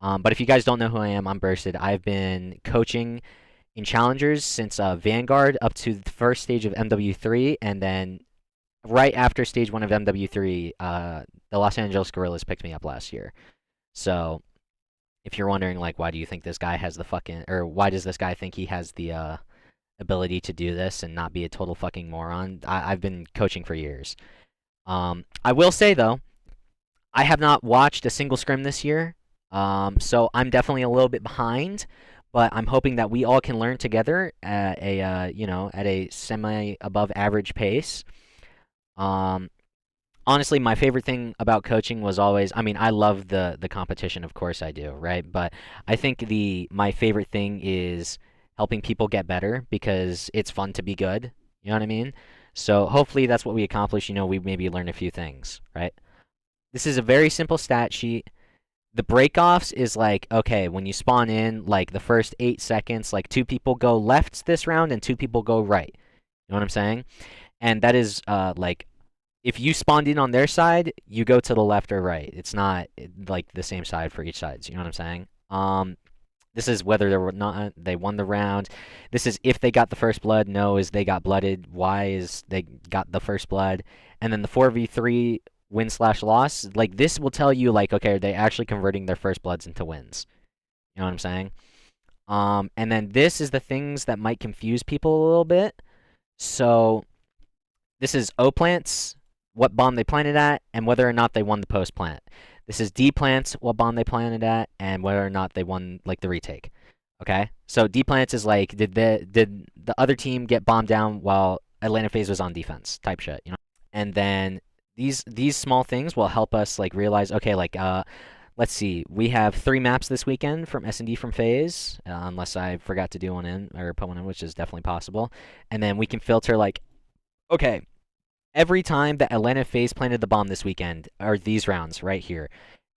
But if you guys don't know who I am, I'm Bursted. I've been coaching in Challengers since Vanguard up to the first stage of MW3, and then right after stage 1 of MW3, the Los Angeles Guerrillas picked me up last year. So if you're wondering, like, why do you think this guy has the fucking, or why does this guy think he has the ability to do this and not be a total fucking moron? I've been coaching for years. I will say though, I have not watched a single scrim this year, so I'm definitely a little bit behind. But I'm hoping that we all can learn together at a at a semi above average pace. Um, Honestly, my favorite thing about coaching was always, I mean, I love the competition, of course I do, right? But I think the my favorite thing is helping people get better because it's fun to be good. You know what I mean? So hopefully that's what we accomplish. We maybe learn a few things, right? This is a very simple stat sheet. The breakoffs is like, okay, when you spawn in, like the first 8 seconds, like 2 people go left this round and 2 people go right. You know what I'm saying? And that is like if you spawned in on their side, you go to the left or right. It's not like the same side for each side. You know what I'm saying? This is whether they won the round. This is if they got the first blood. No is they got blooded. Y is they got the first blood. And then the 4v3 win/loss. Like this will tell you like, okay, are they actually converting their first bloods into wins? You know what I'm saying? And then this is the things that might confuse people a little bit. So this is O plants, what bomb they planted at, and whether or not they won the post plant. This is D plants, what bomb they planted at, and whether or not they won like the retake. Okay, so D plants is like, did the other team get bombed down while Atlanta FaZe was on defense type shit, And then these small things will help us like realize, okay, like let's see, we have 3 maps this weekend from SnD from FaZe, unless I forgot to do one in or put one in, which is definitely possible. And then we can filter like, okay, every time that Atlanta FaZe planted the bomb this weekend are these rounds right here.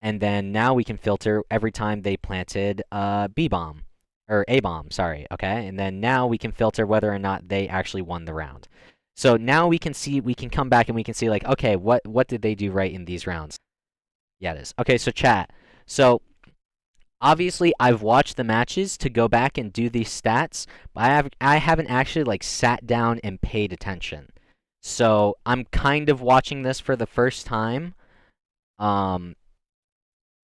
And then now we can filter every time they planted B bomb or A bomb, sorry, okay? And then now we can filter whether or not they actually won the round. So now we can come back and we can see like, okay, what did they do right in these rounds? Yeah, it is. Okay, so chat. So obviously I've watched the matches to go back and do these stats, but I haven't actually like sat down and paid attention. So I'm kind of watching this for the first time.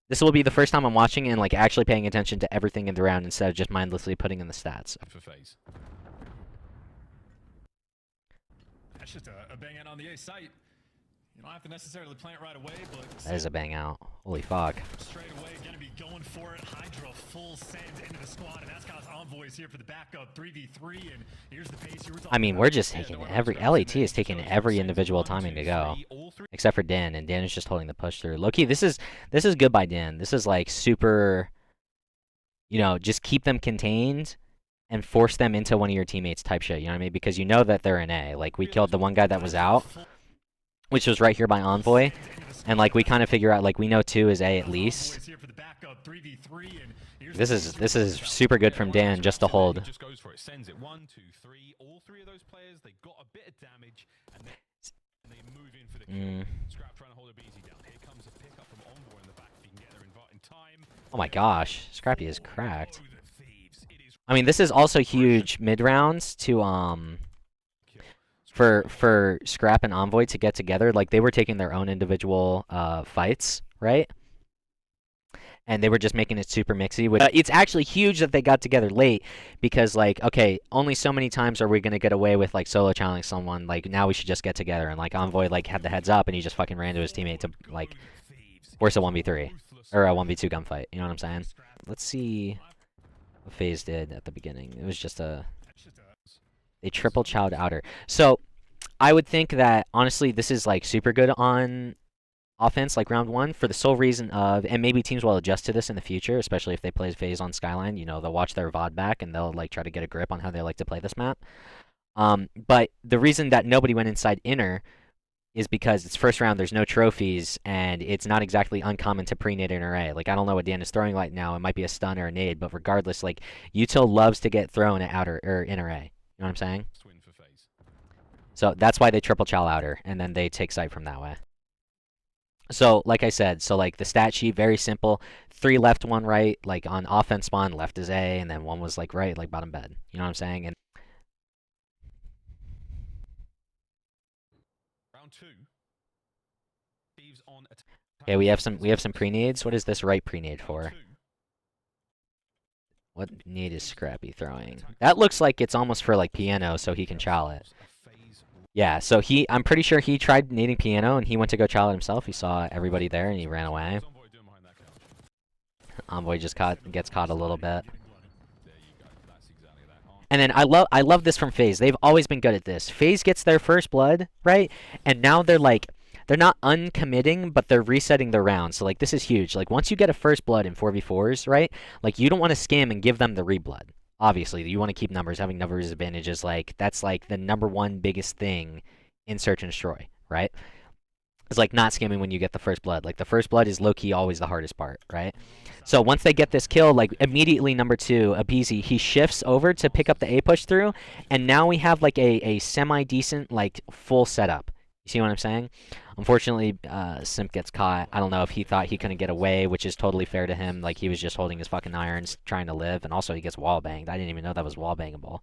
This will be the first time I'm watching and like actually paying attention to everything in the round instead of just mindlessly putting in the stats. For FaZe. That's just a bang out on the A site. You don't have to necessarily plant right away, but that is a bang out. Holy fuck. Straight away, gonna be going for it. Hydra full send into the squad, and that's got Envoys here for the backup 3v3. And here's the pace. I mean, we're just taking LAT is taking every individual timing to go, except for Dan, and Dan is just holding the push through. Low-key, this is good by Dan. This is like super, just keep them contained and force them into one of your teammates type shit. You know what I mean? Because you know that they're in A. Like we killed the one guy that was out, which was right here by Envoy, and like we kind of figure out like we know 2 is A at least. This is super good from Dan just to hold. Just goes for it, sends it 1, 2, 3. All 3 of those players, they got a bit of damage, and they move in for the kill. Scrap trying to hold a BZ down. Here comes a pickup from Envoy in the back. If he can get there in time. Oh my gosh, Scrappy is cracked. I mean, this is also huge mid rounds to for Scrap and Envoy to get together. Like they were taking their own individual fights, right? And they were just making it super mixy. It's actually huge that they got together late because, like, okay, only so many times are we gonna get away with like solo challenging someone. Like now we should just get together. And like Envoy like had the heads up and he just fucking ran to his teammate to like force a 1v3 or a 1v2 gunfight. You know what I'm saying? Let's see what FaZe did at the beginning. It was just they triple chowed outer. So I would think that honestly this is like super good on offense, like round 1, for the sole reason of, and maybe teams will adjust to this in the future, especially if they play FaZe on Skyline. They'll watch their VOD back and they'll like try to get a grip on how they like to play this map. But the reason that nobody went inside inner is because it's first round, there's no trophies, and it's not exactly uncommon to pre-nade inner A. Like I don't know what Dan is throwing right now. It might be a stun or a nade, but regardless, like util loves to get thrown at outer or inner A. You know what I'm saying? So that's why they triple chow outer, and then they take site from that way. So, like I said, so like the stat sheet, very simple. 3 left, 1 right. Like on offense spawn, left is A, and then 1 was like right, like bottom bed. You know what I'm saying? And Round 2. Thieves on attack. okay, we have some pre-nades. What is this right pre-nade for? What nade is Scrappy throwing? That looks like it's almost for like piano, so he can chow it. Yeah, so I'm pretty sure he tried nading piano, and he went to go chow it himself. He saw everybody there, and he ran away. Envoy just gets caught a little bit. And then I love this from FaZe. They've always been good at this. FaZe gets their first blood, right? And now they're not uncommitting, but they're resetting their round. So like this is huge. Like once you get a first blood in 4v4s, right? Like you don't want to scam and give them the reblood. Obviously, you want to keep numbers. Having numbers advantage is like that's like the #1 biggest thing in search and destroy, right? It's like not scamming when you get the first blood. Like the first blood is low-key always the hardest part, right? So once they get this kill, like immediately #2, Abizi, he shifts over to pick up the A push through, and now we have like a semi-decent like full setup. You see what I'm saying? Unfortunately, Simp gets caught. I don't know if he thought he couldn't get away, which is totally fair to him. Like he was just holding his fucking irons, trying to live, and also he gets wall banged. I didn't even know that was wall bangable.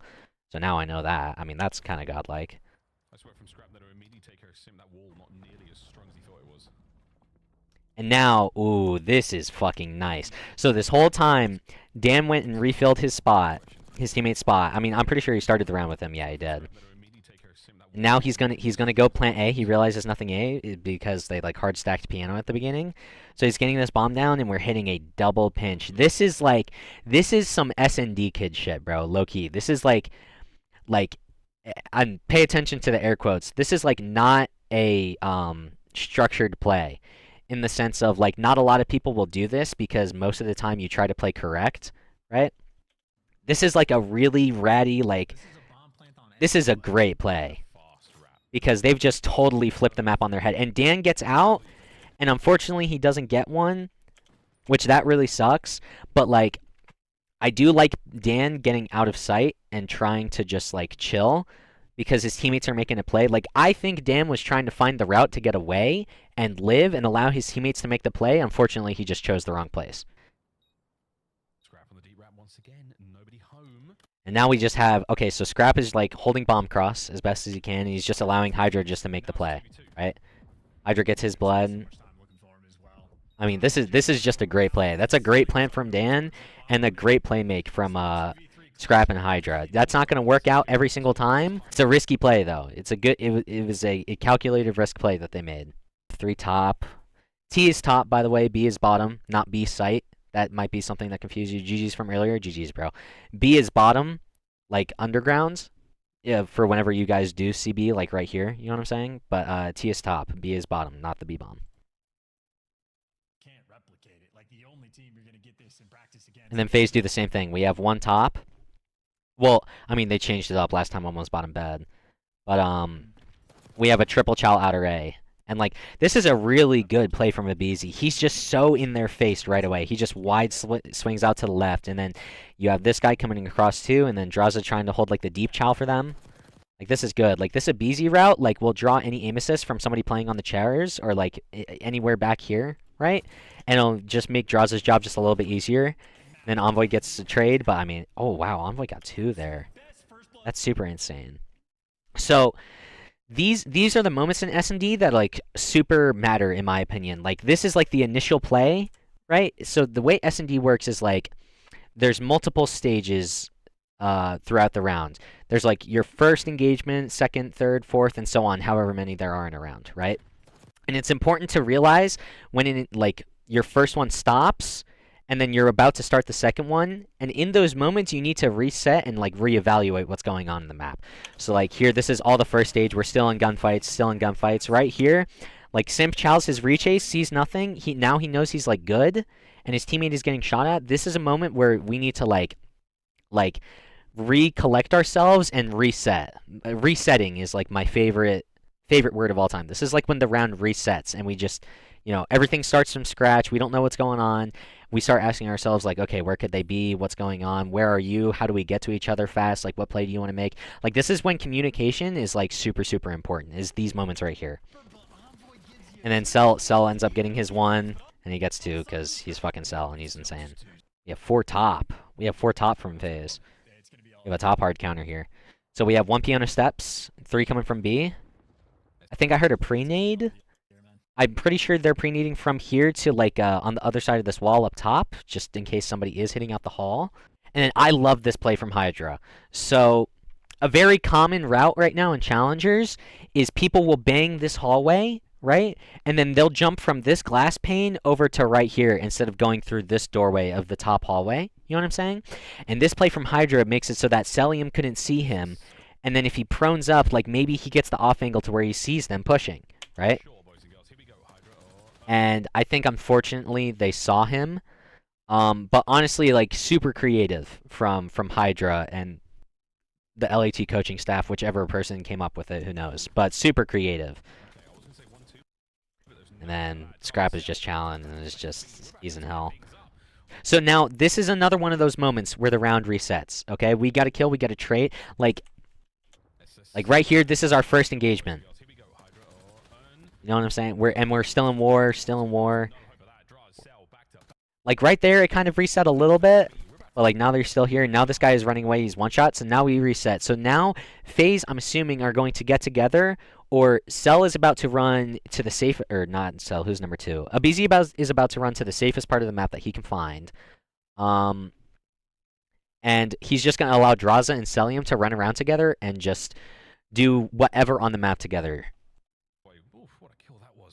So now I know that. I mean, that's kind of godlike. I swear from Scrap that immediately take care of Sim. That wall not nearly as strong as he thought it was. And now, ooh, this is fucking nice. So this whole time, Dan went and refilled his spot, his teammate's spot. I mean, I'm pretty sure he started the round with him. Yeah, he did. Now he's gonna go plant A. He realizes nothing A because they like hard stacked piano at the beginning. So he's getting this bomb down, and we're hitting a double pinch. This is some SnD kid shit, bro. Low key. This is like, and pay attention to the air quotes. This is like not a structured play, in the sense of like not a lot of people will do this because most of the time you try to play correct, right? This is like a really ratty like. This is a great play because they've just totally flipped the map on their head. And Dan gets out, and unfortunately he doesn't get one, which that really sucks. But like, I do like Dan getting out of sight and trying to just like chill because his teammates are making a play. Like I think Dan was trying to find the route to get away and live and allow his teammates to make the play. Unfortunately, he just chose the wrong place. Scrap on the deep ramp once again. Nobody home. And now we just have, okay, so Scrap is like holding bomb cross as best as he can, and he's just allowing Hydra just to make the play, right? Hydra gets his blood. I mean, this is just a great play. That's a great plan from Dan, and a great play make from Scrap and Hydra. That's not going to work out every single time. It's a risky play though. It's a good. It was a calculated risk play that they made. 3 top. T is top, by the way. B is bottom, not B site. That might be something that confused you. GG's from earlier. GG's, bro. B is bottom, like undergrounds. Yeah, for whenever you guys do CB, like right here. You know what I'm saying? But T is top. B is bottom, not the B bomb. Can't replicate it. Like the only team you're gonna get this in practice again. And then FaZe do the same thing. We have 1 top. Well, I mean they changed it up last time. Almost bottom bed, but we have a triple chow outer A. And, like, this is a really good play from Abizi. He's just so in their face right away. He just wide swings out to the left. And then you have this guy coming across, too. And then Draza trying to hold, like, the deep chow for them. Like, this is good. Like, this Abizi route, like, will draw any aim assist from somebody playing on the chairs or, like, anywhere back here, right? And it'll just make Draza's job just a little bit easier. Then Envoy gets a trade. But, I mean, oh, wow. Envoy got 2 there. That's super insane. So these are the moments in SnD that like super matter in my opinion. Like this is like the initial play, right? So the way SnD works is like there's multiple stages throughout the round. There's like your first engagement, second, third, fourth, and so on, however many there are in a round, right? And it's important to realize when like your first one stops and then you're about to start the second one, and in those moments you need to reset and like reevaluate what's going on in the map. So like here, this is all the first stage. We're still in gunfights. Right here, like Simp chows his rechase, sees nothing. Now he knows he's like good, and his teammate is getting shot at. This is a moment where we need to like recollect ourselves and reset. Resetting is like my favorite word of all time. This is like when the round resets and we just, you know, everything starts from scratch. We don't know what's going on. We start asking ourselves, like, okay, where could they be? What's going on? Where are you? How do we get to each other fast? Like, what play do you want to make? Like, this is when communication is, like, super, super important, is these moments right here. And then Cell ends up getting his one, and he gets two because he's fucking Cell and he's insane. We have 4 top. We have 4 top from phase. We have a top hard counter here. So we have 1 piano steps, 3 coming from B. I think I heard a pre-nade. I'm pretty sure they're pre-nading from here to like on the other side of this wall up top, just in case somebody is hitting out the hall. And then I love this play from Hydra. So a very common route right now in challengers is people will bang this hallway, right? And then they'll jump from this glass pane over to right here instead of going through this doorway of the top hallway. You know what I'm saying? And this play from Hydra makes it so that Celium couldn't see him. And then if he prones up, like maybe he gets the off angle to where he sees them pushing, right? And I think unfortunately they saw him. But honestly, like super creative from Hydra and the LAT coaching staff, whichever person came up with it, who knows? But super creative. And then Scrap is just challenged and it's just he's in hell. So now this is another one of those moments where the round resets. Okay, we got a kill, we got a trait. Like right here, this is our first engagement. You know what I'm saying? We're still in war, Like right there, it kind of reset a little bit. But like now they're still here. Now this guy is running away. He's one shot. So now we reset. So now FaZe, I'm assuming, are going to get together. Or Cell is about to run to the safe, or not Cell. Who's number 2? aBeZy is about to run to the safest part of the map that he can find. And he's just gonna allow Draza and Celium to run around together and just do whatever on the map together.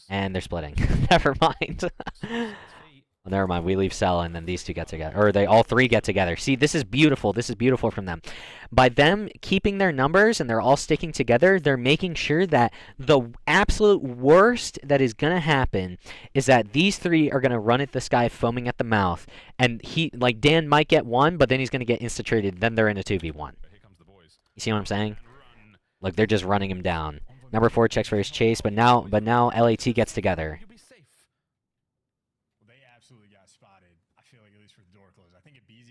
And they're splitting. Never mind. Well, never mind. We leave Cell, and then these two get together. Or they all 3 get together. See, this is beautiful. This is beautiful from them. By them keeping their numbers and they're all sticking together, they're making sure that the absolute worst that is going to happen is that these 3 are going to run at this guy foaming at the mouth. And like Dan might get 1, but then he's going to get insta-traded. Then they're in a 2v1. You see what I'm saying? Like, they're just running him down. Number 4 checks for his chase, but now LAT gets together.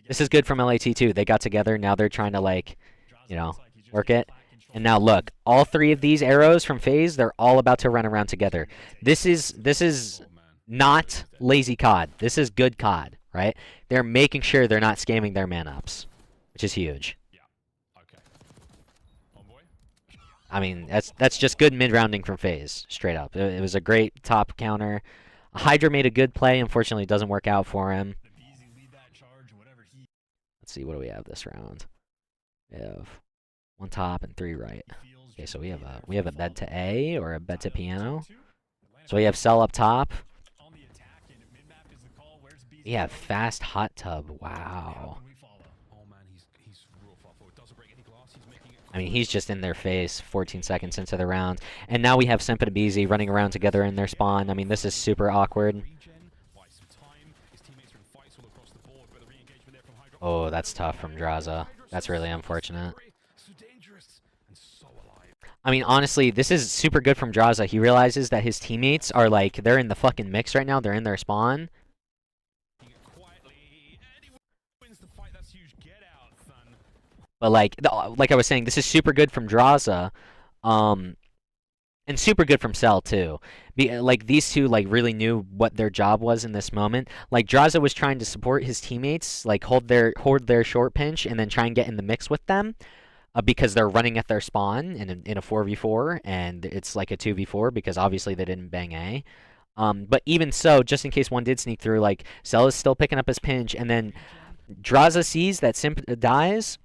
This is good from LAT too. They got together. Now they're trying to like, you know, work it. And now look, all 3 of these arrows from FaZe, they're all about to run around together. This is not lazy COD. This is good COD, right? They're making sure they're not scamming their man-ups, which is huge. I mean, that's just good mid-rounding from FaZe, straight up. It was a great top counter. Hydra made a good play. Unfortunately, it doesn't work out for him. Let's see, what do we have this round? We have 1 top and 3 right. Okay, so we have a bed to A or a bed to piano. So we have Cell up top. We have fast hot tub. Wow. I mean, he's just in their face 14 seconds into the round. And now we have Simp and aBeZy running around together in their spawn. I mean, this is super awkward. Oh, that's tough from Draza. That's really unfortunate. I mean, honestly, this is super good from Draza. He realizes that his teammates are like, they're in the fucking mix right now. They're in their spawn. But like I was saying, this is super good from Draza, and super good from Cell too. Like these two like really knew what their job was in this moment. Like Draza was trying to support his teammates, like hold their short pinch, and then try and get in the mix with them, because they're running at their spawn in a 4v4, and it's like a 2v4 because obviously they didn't bang A. But even so, just in case one did sneak through, like Cell is still picking up his pinch, and then Draza sees that Simp dies.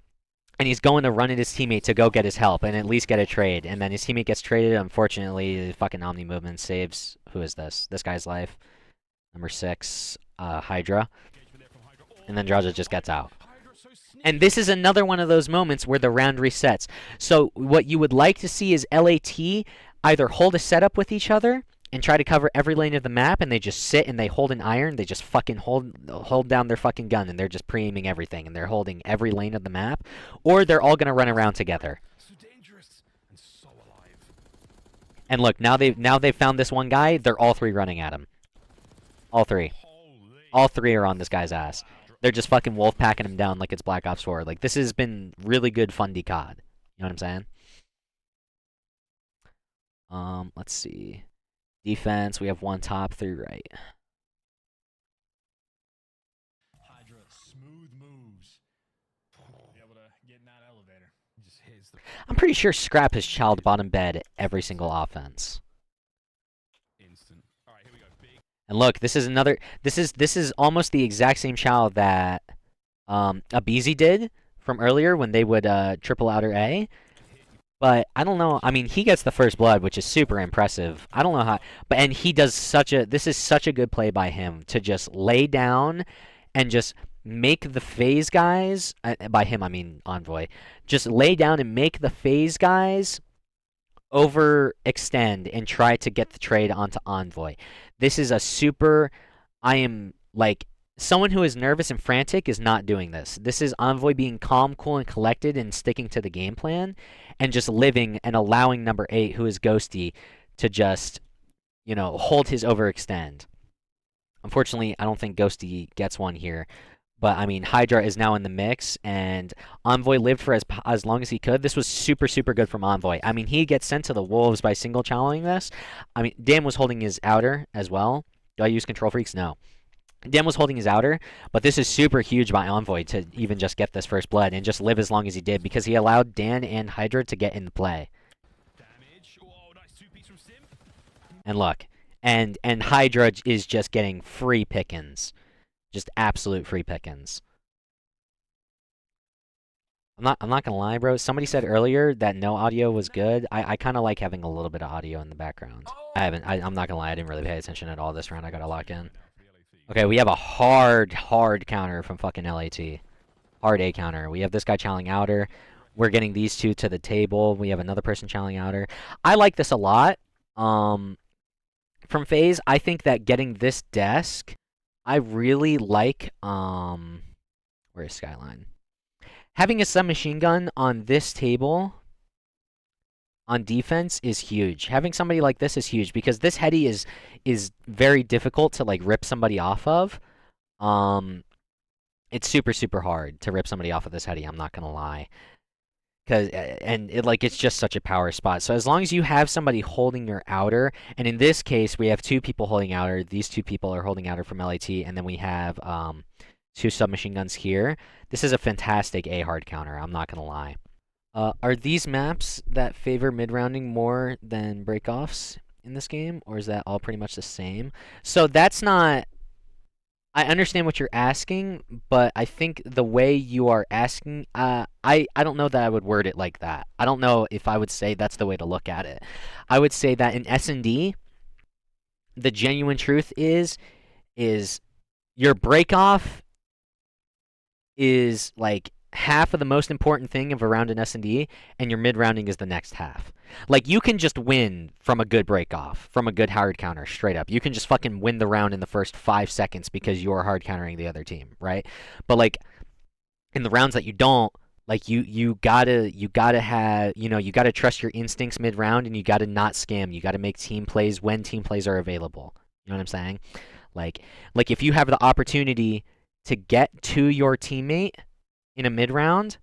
And he's going to run at his teammate to go get his help and at least get a trade. And then his teammate gets traded. Unfortunately, the fucking Omni movement saves... Who is this? This guy's life. Number 6, Hydra. And then Draza just gets out. And this is another one of those moments where the round resets. So what you would like to see is LAT either hold a setup with each other and try to cover every lane of the map, and they just sit and they hold an iron. They just fucking hold down their fucking gun, and they're just pre-aiming everything, and they're holding every lane of the map. Or they're all gonna run around together. And look, now they've found this one guy. They're all 3 running at him. All 3. All 3 are on this guy's ass. They're just fucking wolf packing him down like it's Black Ops 4. Like, this has been really good fundy COD. You know what I'm saying? Let's see. Defense, we have 1 top, 3 right. Hydra, smooth moves. Be able to get in that elevator. Just hits the I'm pretty sure Scrap has child bottom bed every single offense. instant. All right, here we go. Big. And look, this is another. This is almost the exact same child that Abizi did from earlier when they would triple outer A. But I don't know. I mean, he gets the first blood, which is super impressive. I don't know how, but and he does such a. This is such a good play by him to just lay down and just make the phase guys. By him, I mean Envoy. Just lay down and make the phase guys overextend and try to get the trade onto Envoy. This is a super. I am like someone who is nervous and frantic is not doing this. This is Envoy being calm, cool, and collected and sticking to the game plan and just living and allowing number 8, who is Ghosty, to just, hold his overextend. Unfortunately, I don't think Ghosty gets one here. But, I mean, Hydra is now in the mix, and Envoy lived for as long as he could. This was super, super good from Envoy. I mean, he gets sent to the Wolves by single channeling this. I mean, Dan was holding his outer as well. Do I use Control Freaks? No. Dan was holding his outer, but this is super huge by Envoy to even just get this first blood and just live as long as he did because he allowed Dan and Hydra to get in the play. Damage. Oh, nice 2-piece from Sim. And look, and Hydra is just getting free pickings. Just absolute free pickings. I'm not gonna lie, bro. Somebody said earlier that no audio was good. I kind of like having a little bit of audio in the background. I'm not gonna lie. I didn't really pay attention at all this round. I gotta lock in. Okay, we have a hard counter from fucking LAT. Hard A counter. We have this guy channeling outer. We're getting these two to the table. We have another person channeling outer. I like this a lot. From FaZe, I think that getting this desk, I really like. Where's Skyline? Having a submachine gun on this table on defense is huge. Having somebody like this is huge because this heady is very difficult to like rip somebody off of. It's super hard to rip somebody off of this heady. I'm not gonna lie, it's just such a power spot. So as long as you have somebody holding your outer, and in this case we have 2 people holding outer. These 2 people are holding outer from LAT, and then we have 2 submachine guns here. This is a fantastic A hard counter. I'm not gonna lie. Are these maps that favor mid-rounding more than breakoffs in this game, or is that all pretty much the same? So that's not... I understand what you're asking, but I think the way you are asking... I don't know that I would word it like that. I don't know if I would say that's the way to look at it. I would say that in SnD, the genuine truth is your breakoff is like half of the most important thing of a round in SnD, and your mid-rounding is the next half. Like, you can just win from a good break-off, from a good hard counter, straight up. You can just fucking win the round in the first 5 seconds because you're hard countering the other team, right? But, like, in the rounds that you don't, like, you gotta have, you gotta trust your instincts mid-round, and you gotta not scam. You gotta make team plays when team plays are available. You know what I'm saying? Like if you have the opportunity to get to your teammate in a mid-round,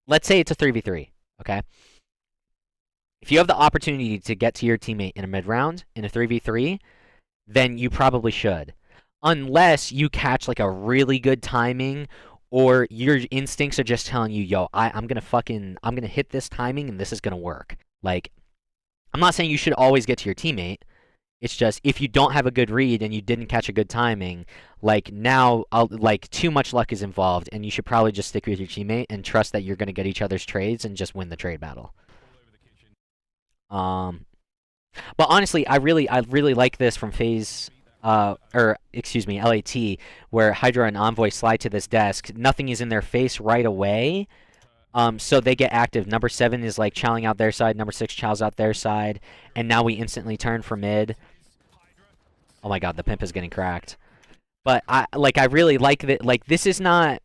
let's say it's a 3v3, okay? If you have the opportunity to get to your teammate in a mid-round, in a 3v3, then you probably should. Unless you catch, like, a really good timing, or your instincts are just telling you, yo, I'm gonna hit this timing, and this is gonna work. Like, I'm not saying you should always get to your teammate. It's just, if you don't have a good read and you didn't catch a good timing, like, now, too much luck is involved, and you should probably just stick with your teammate and trust that you're going to get each other's trades and just win the trade battle. But honestly, I really like this from FaZe, LAT, where Hydra and Envoy slide to this desk. Nothing is in their face right away. So they get active. Number 7 is like chowing out their side. Number 6 chows out their side. And now we instantly turn for mid. Oh my god, the pimp is getting cracked. But I really like that. Like, this is not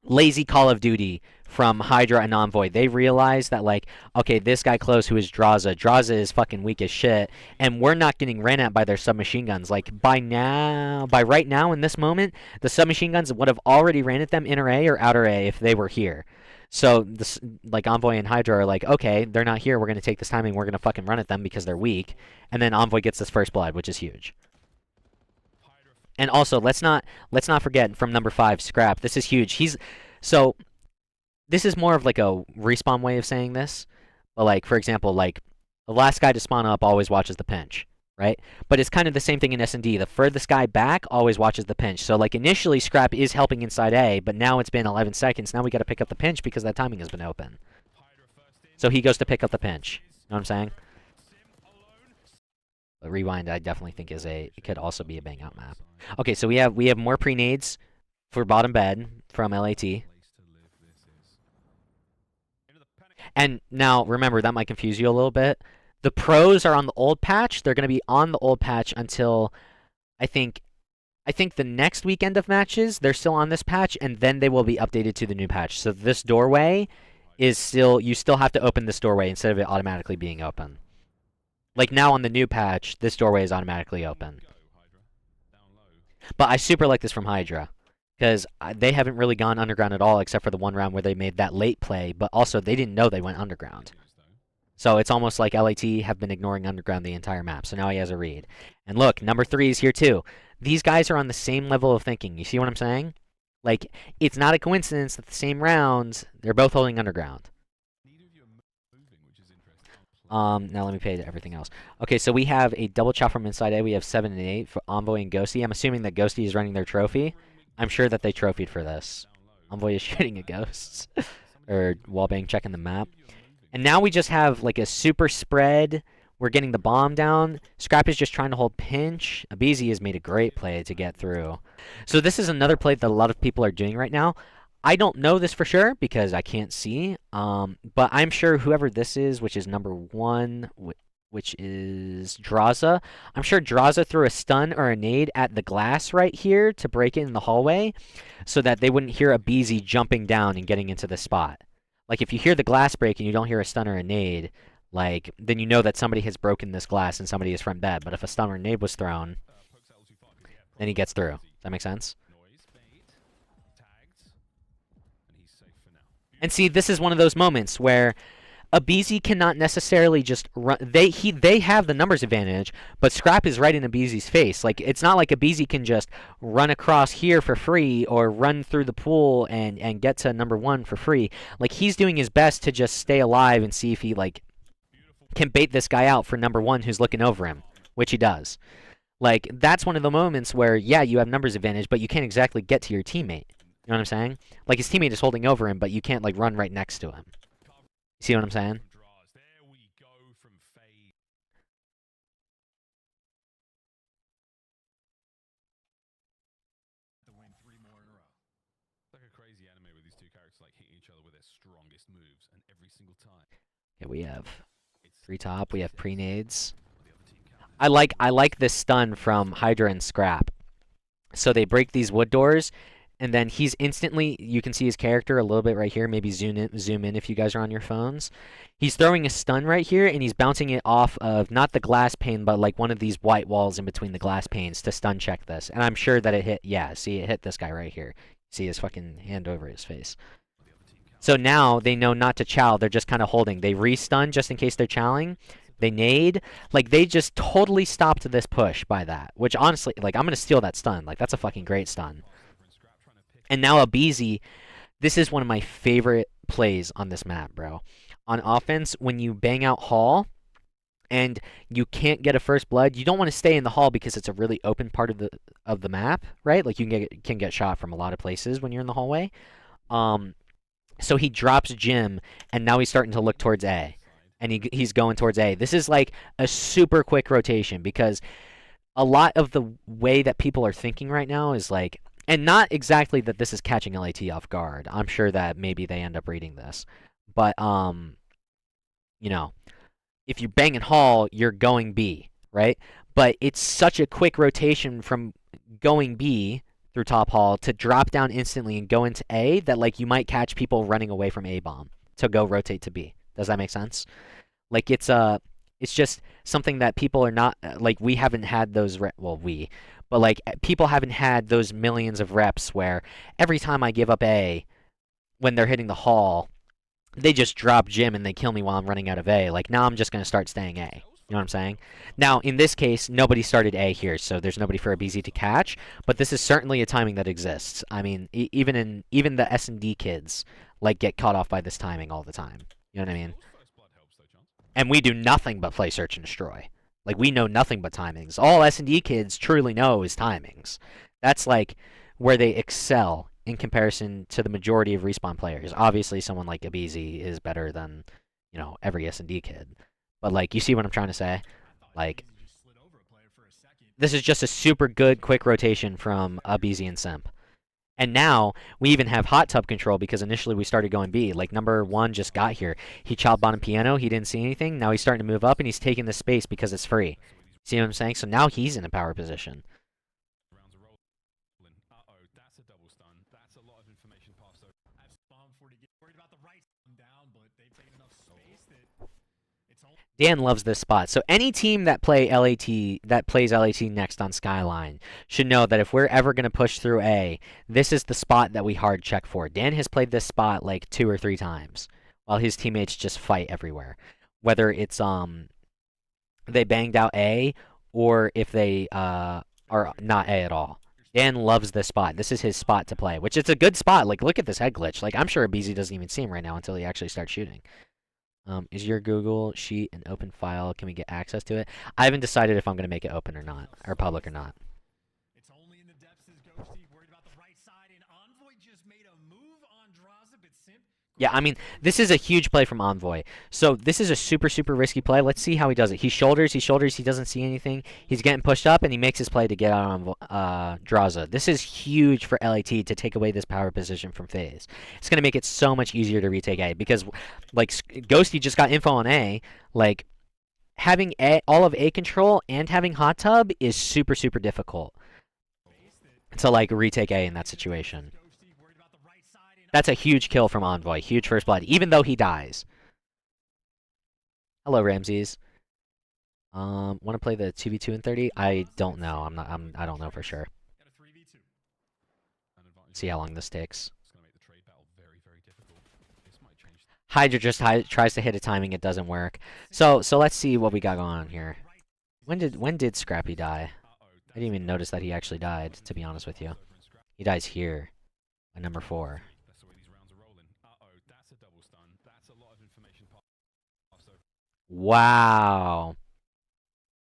lazy Call of Duty from Hydra and Envoy. They realize that, like, okay, this guy close who is Draza. Draza is fucking weak as shit. And we're not getting ran at by their submachine guns. Like, by right now, in this moment, the submachine guns would have already ran at them inner A or outer A if they were here. So this, like Envoy and Hydra are like, okay, they're not here. We're gonna take this timing. We're gonna fucking run at them because they're weak. And then Envoy gets this first blood, which is huge. And also, let's not forget from number 5, Scrap. This is huge. So this is more of like a respawn way of saying this. But like, for example, like the last guy to spawn up always watches the pinch, right? But it's kind of the same thing in SnD. The furthest guy back always watches the pinch. So like initially Scrap is helping inside A, but now it's been 11 seconds. Now we got to pick up the pinch because that timing has been open. So he goes to pick up the pinch. You know what I'm saying? But Rewind, I definitely think it could also be a bang out map. Okay, so we have more pre-nades for bottom bed from LAT. And now remember, that might confuse you a little bit. The pros are on the old patch. They're going to be on the old patch until I think the next weekend of matches. They're still on this patch, and then they will be updated to the new patch. So this doorway is still, you still have to open this doorway instead of it automatically being open. Like now on the new patch, this doorway is automatically open. But I super like this from Hydra, because they haven't really gone underground at all except for the one round where they made that late play, but also they didn't know they went underground. So it's almost like LAT have been ignoring underground the entire map, so now he has a read. And look, number 3 is here too. These guys are on the same level of thinking. You see what I'm saying? Like, it's not a coincidence that the same rounds, they're both holding underground. Now let me pay everything else. Okay, so we have a double chop from inside A. We have 7 and 8 for Envoy and Ghosty. I'm assuming that Ghosty is running their trophy. I'm sure that they trophied for this. Envoy is shooting at ghosts. Or wallbang checking the map. And now we just have like a super spread. We're getting the bomb down. Scrap is just trying to hold pinch. Abizi has made a great play to get through. So this is another play that a lot of people are doing right now. I don't know this for sure because I can't see. But I'm sure whoever this is, which is number 1, which is Draza. I'm sure Draza threw a stun or a nade at the glass right here to break it in the hallway so that they wouldn't hear Abizi jumping down and getting into the spot. Like, if you hear the glass break and you don't hear a stun or a nade, like, then you know that somebody has broken this glass and somebody is front bed. But if a stun or a nade was thrown, then he gets through. Does that make sense? And see, this is one of those moments where Abizi cannot necessarily just run. They have the numbers advantage, but Scrap is right in Abizi's face. Like, it's not like Abizi can just run across here for free or run through the pool and get to number 1 for free. Like, he's doing his best to just stay alive and see if he like can bait this guy out for number 1 who's looking over him, which he does. Like, that's one of the moments where, yeah, you have numbers advantage, but you can't exactly get to your teammate. You know what I'm saying? Like, his teammate is holding over him, but you can't like run right next to him. See what I'm saying? Okay, we have 3 top. We have pre-nades. I like this stun from Hydra and Scrap. So they break these wood doors, and then he's instantly, you can see his character a little bit right here. Maybe zoom in if you guys are on your phones. He's throwing a stun right here, and he's bouncing it off of not the glass pane, but like one of these white walls in between the glass panes to stun check this. And I'm sure that it hit, yeah, see, it hit this guy right here. See his fucking hand over his face. So now they know not to chow. They're just kind of holding. They re-stun just in case they're chowing. They nade. Like, they just totally stopped this push by that. Which, honestly, like, I'm going to steal that stun. Like, that's a fucking great stun. And now Abizi, this is one of my favorite plays on this map, bro. On offense, when you bang out hall and you can't get a first blood, you don't want to stay in the hall because it's a really open part of the map, right? Like, you can get shot from a lot of places when you're in the hallway. So he drops Jim, and now he's starting to look towards A. And he's going towards A. This is like a super quick rotation because a lot of the way that people are thinking right now is like, and not exactly that this is catching LAT off guard. I'm sure that maybe they end up reading this. But, you know, if you bang in hall, you're going B, right? But it's such a quick rotation from going B through top hall to drop down instantly and go into A that, like, you might catch people running away from A bomb to go rotate to B. Does that make sense? Like, it's just something that people are not, like, we haven't had those, but like, people haven't had those millions of reps where every time I give up A when they're hitting the hall, they just drop Jim and they kill me while I'm running out of A. Like, now I'm just going to start staying A. You know what I'm saying? Now, in this case, nobody started A here, so there's nobody for a BZ to catch. But this is certainly a timing that exists. I mean, even the SnD kids like get caught off by this timing all the time. You know what I mean? And we do nothing but play search and destroy. Like, we know nothing but timings. All SnD kids truly know is timings. That's like where they excel in comparison to the majority of respawn players. Obviously, someone like Abizi is better than, you know, every SnD kid. But, like, you see what I'm trying to say? Like, this is just a super good quick rotation from Abizi and Simp. And now, we even have hot tub control because initially we started going B. Like, number 1 just got here. He chopped bottom piano, he didn't see anything. Now he's starting to move up, and he's taking the space because it's free. See what I'm saying? So now he's in a power position. Dan loves this spot. So any team that plays LAT next on Skyline should know that if we're ever going to push through A, this is the spot that we hard check for. Dan has played this spot like 2 or 3 times while his teammates just fight everywhere. Whether it's they banged out A or if they are not A at all. Dan loves this spot. This is his spot to play, which it's a good spot. Like, look at this head glitch. Like, I'm sure BZ doesn't even see him right now until he actually starts shooting. Is your Google Sheet an open file? Can we get access to it? I haven't decided if I'm going to make it open or not, or public or not. It's only in the depths is Ghosty, worried about the right side, and Envoy just made a move on Draza, but Simp. Yeah, I mean, this is a huge play from Envoy. So this is a super, super risky play. Let's see how he does it. He shoulders, he doesn't see anything. He's getting pushed up, and he makes his play to get out on Draza. This is huge for LAT to take away this power position from FaZe. It's going to make it so much easier to retake A, because, like, Ghosty just got info on A. Like, having all of A control and having hot tub is super, super difficult to, like, retake A in that situation. That's a huge kill from Envoy. Huge first blood, even though he dies. Hello, Ramses. Want to play the 2v2 in 30? I don't know. I don't know for sure. See how long this takes. Hydra just tries to hit a timing. It doesn't work. So let's see what we got going on here. When did Scrappy die? I didn't even notice that he actually died, to be honest with you. He dies here, at number 4. Wow.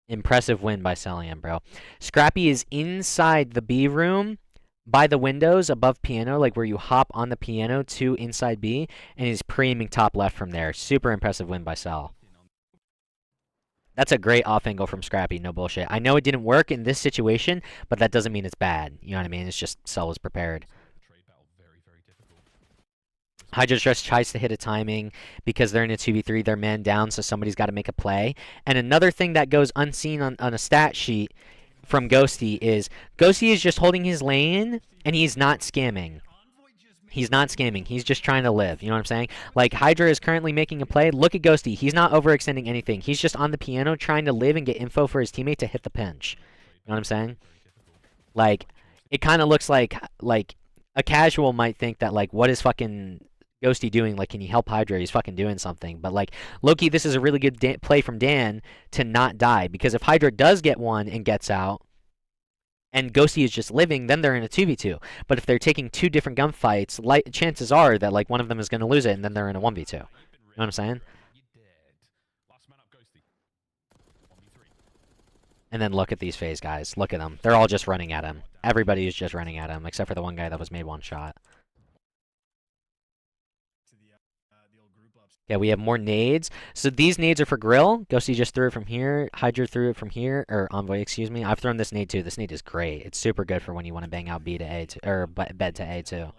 Impressive win by Celian, bro. Scrappy is inside the B room by the windows above piano, like where you hop on the piano to inside B, and he's pre-aiming top left from there. Super impressive win by Cel. That's a great off angle from Scrappy, no bullshit. I know it didn't work in this situation, but that doesn't mean it's bad. You know what I mean? It's just Cel was prepared. Hydra just tries to hit a timing because they're in a 2v3, they're man down, so somebody's got to make a play. And another thing that goes unseen on a stat sheet from Ghosty is just holding his lane, and he's not scamming. He's not scamming. He's just trying to live. You know what I'm saying? Like, Hydra is currently making a play. Look at Ghosty. He's not overextending anything. He's just on the piano trying to live and get info for his teammate to hit the pinch. You know what I'm saying? Like, it kind of looks like a casual might think that, like, what is fucking Ghosty doing? Like, can he help Hydra? He's fucking doing something. But, like, low-key, this is a really good play from Dan to not die. Because if Hydra does get one and gets out, and Ghosty is just living, then they're in a 2v2. But if they're taking 2 different gunfights, chances are that, like, one of them is going to lose it, and then they're in a 1v2. You know what I'm saying? And then look at these FaZe guys. Look at them. They're all just running at him. Everybody is just running at him, except for the one guy that was made one shot. Yeah, we have more nades. So these nades are for Grill. Ghosty just threw it from here. Hydra threw it from here. Or Envoy, excuse me. I've thrown this nade too. This nade is great. It's super good for when you want to bang out B to A, or bed to A too.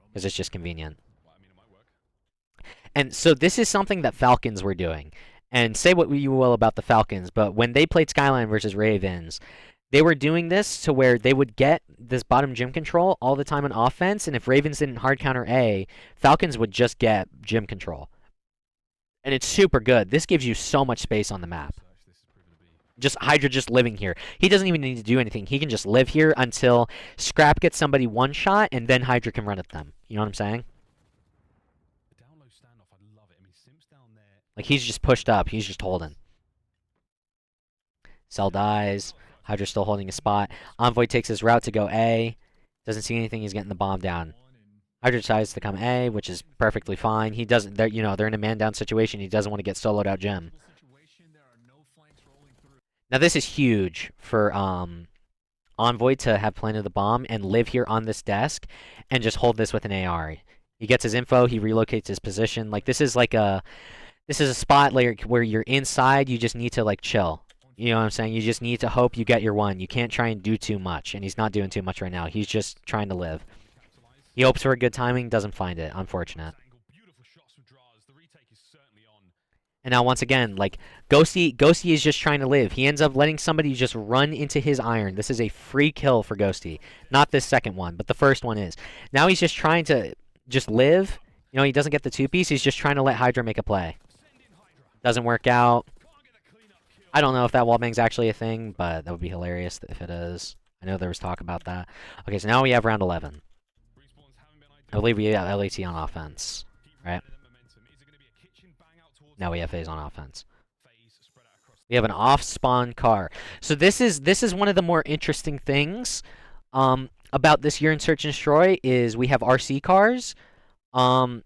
Because it's just convenient. And so this is something that Falcons were doing. And say what you will about the Falcons, but when they played Skyline versus Ravens, they were doing this to where they would get this bottom gym control all the time on offense, and if Ravens didn't hard counter A, Falcons would just get gym control. And it's super good. This gives you so much space on the map. Just Hydra just living here. He doesn't even need to do anything. He can just live here until Scrap gets somebody one shot, and then Hydra can run at them. You know what I'm saying? The down low standoff, I love it. Like, he's just pushed up. He's just holding. Cell dies. Hydra's still holding a spot. Envoy takes his route to go A. Doesn't see anything. He's getting the bomb down. Hydra decides to come A, which is perfectly fine. He doesn't. They're in a man down situation. He doesn't want to get soloed out Gem. Now this is huge for Envoy to have planted the bomb and live here on this desk and just hold this with an AR. He gets his info. He relocates his position. Like, this is a spot where you're inside. You just need to, like, chill. You know what I'm saying? You just need to hope you get your one. You can't try and do too much, and he's not doing too much right now. He's just trying to live. He hopes for a good timing, doesn't find it. Unfortunate. And now, once again, like, Ghosty is just trying to live. He ends up letting somebody just run into his iron. This is a free kill for Ghosty. Not this second one, but the first one is. Now he's just trying to just live. You know, he doesn't get the two-piece. He's just trying to let Hydra make a play. Doesn't work out. I don't know if that wallbang's actually a thing, but that would be hilarious if it is. I know there was talk about that. Okay, so now we have round 11. I believe we have LAT on offense, right? Now we have FaZe on offense. We have an off-spawn car. So this is one of the more interesting things about this year in Search and Destroy is we have RC cars, and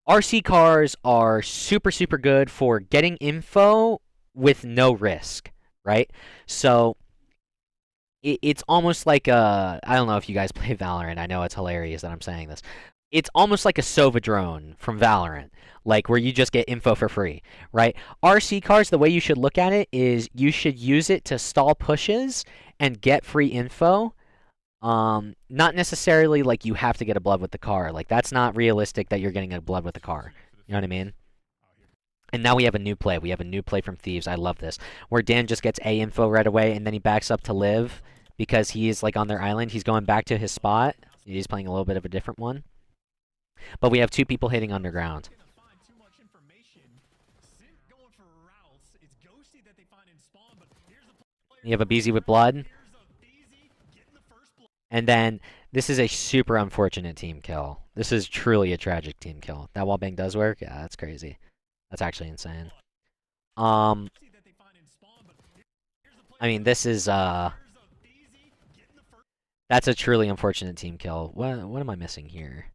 RC cars are super, super good for getting info with no risk, right? So it's almost like I don't know if you guys play Valorant. I know it's hilarious that I'm saying this. It's almost like a Sova drone from Valorant, like where you just get info for free, right? RC cars, the way you should look at it is you should use it to stall pushes and get free info. Not necessarily like you have to get a blood with the car. Like, that's not realistic that you're getting a blood with the car. You know what I mean? And now we have a new play. We have a new play from Thieves. I love this. Where Dan just gets A info right away, and then he backs up to live because he is, like, on their island. He's going back to his spot. He's playing a little bit of a different one. But we have two people hitting underground. You have a BZ with blood. And then this is a super unfortunate team kill. This is truly a tragic team kill. That wallbang does work? Yeah, that's crazy. That's actually insane. I mean, this is that's a truly unfortunate team kill. What am I missing here?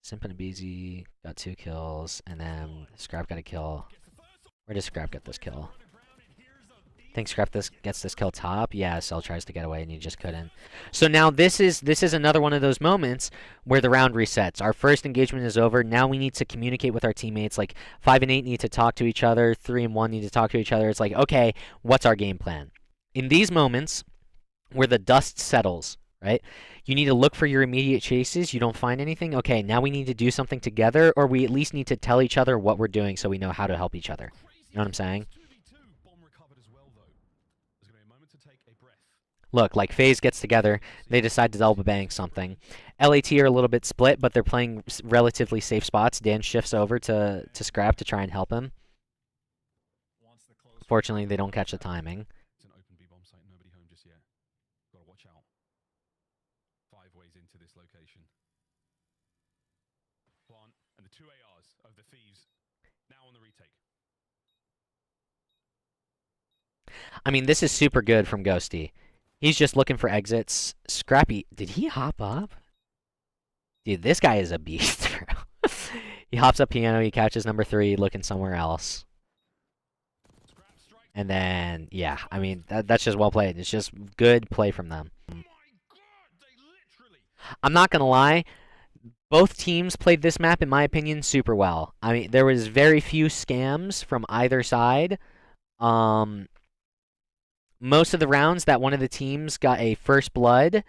Simp and BZ got 2 kills, and then Scrap got a kill. Where does Scrap get this kill? I think Scrap gets this kill top. Yeah, Cell tries to get away and he just couldn't. So now this is another one of those moments where the round resets. Our first engagement is over. Now we need to communicate with our teammates. Like 5 and 8 need to talk to each other. 3 and 1 need to talk to each other. It's like, okay, what's our game plan? In these moments where the dust settles, right? You need to look for your immediate chases. You don't find anything. Okay, now we need to do something together, or we at least need to tell each other what we're doing so we know how to help each other. You know what I'm saying? Look, like FaZe gets together, they decide to double bang something. LAT are a little bit split, but they're playing relatively safe spots. Dan shifts over to Scrap to try and help him. Fortunately, they don't catch the timing. It's an open B bomb site, nobody home just yet. Gotta watch out. 5 ways into this location. Plant, and the 2 ARs of the Thieves now on the retake. I mean, this is super good from Ghosty. He's just looking for exits. Scrappy, did he hop up? Dude, this guy is a beast, bro. He hops up piano, he catches number 3, looking somewhere else. And then, yeah, I mean, that's just well played. It's just good play from them. I'm not going to lie. Both teams played this map, in my opinion, super well. I mean, there was very few scams from either side. Most of the rounds that one of the teams got a first blood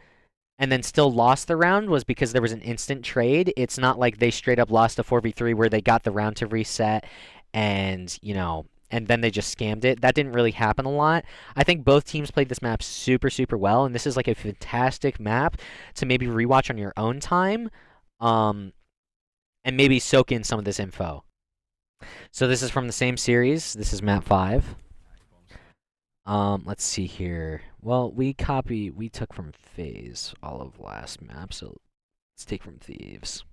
and then still lost the round was because there was an instant trade. It's not like they straight up lost a 4v3 where they got the round to reset and, you know, and then they just scammed it. That didn't really happen a lot. I think both teams played this map super, super well, and this is like a fantastic map to maybe rewatch on your own time, and maybe soak in some of this info. So this is from the same series. This is map 5. Let's see here. Well, we took from FaZe all of last map, so let's take from Thieves.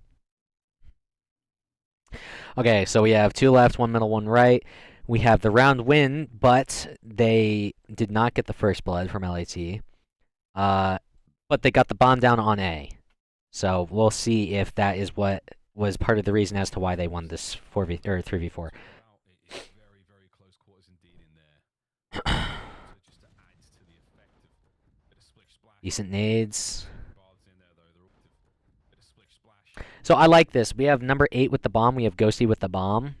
Okay, so we have 2 left, 1 middle, 1 right. We have the round win, but they did not get the first blood from LAT. But they got the bomb down on A. So we'll see if that is what was part of the reason as to why they won this 4v or 3v4. It is very, very close quarters indeed in there. So just to add to the effect of a bit of splish splash. Decent nades. Baths in there though, they're all bit of splish splash. So I like this. We have number 8 with the bomb. We have Ghosty with the bomb.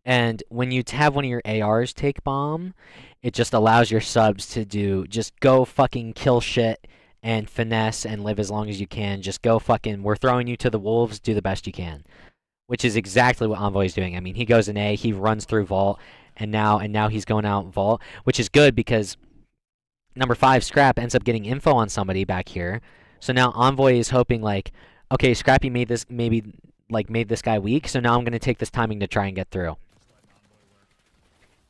And when you have one of your ARs take bomb, it just allows your subs to just go fucking kill shit and finesse and live as long as you can. Just go fucking, we're throwing you to the wolves, do the best you can. Which is exactly what Envoy is doing. I mean, he goes in A, he runs through Vault, and now he's going out Vault, which is good because number 5, Scrap, ends up getting info on somebody back here. So now Envoy is hoping like, okay, Scrappy made this made this guy weak, so now I'm gonna take this timing to try and get through.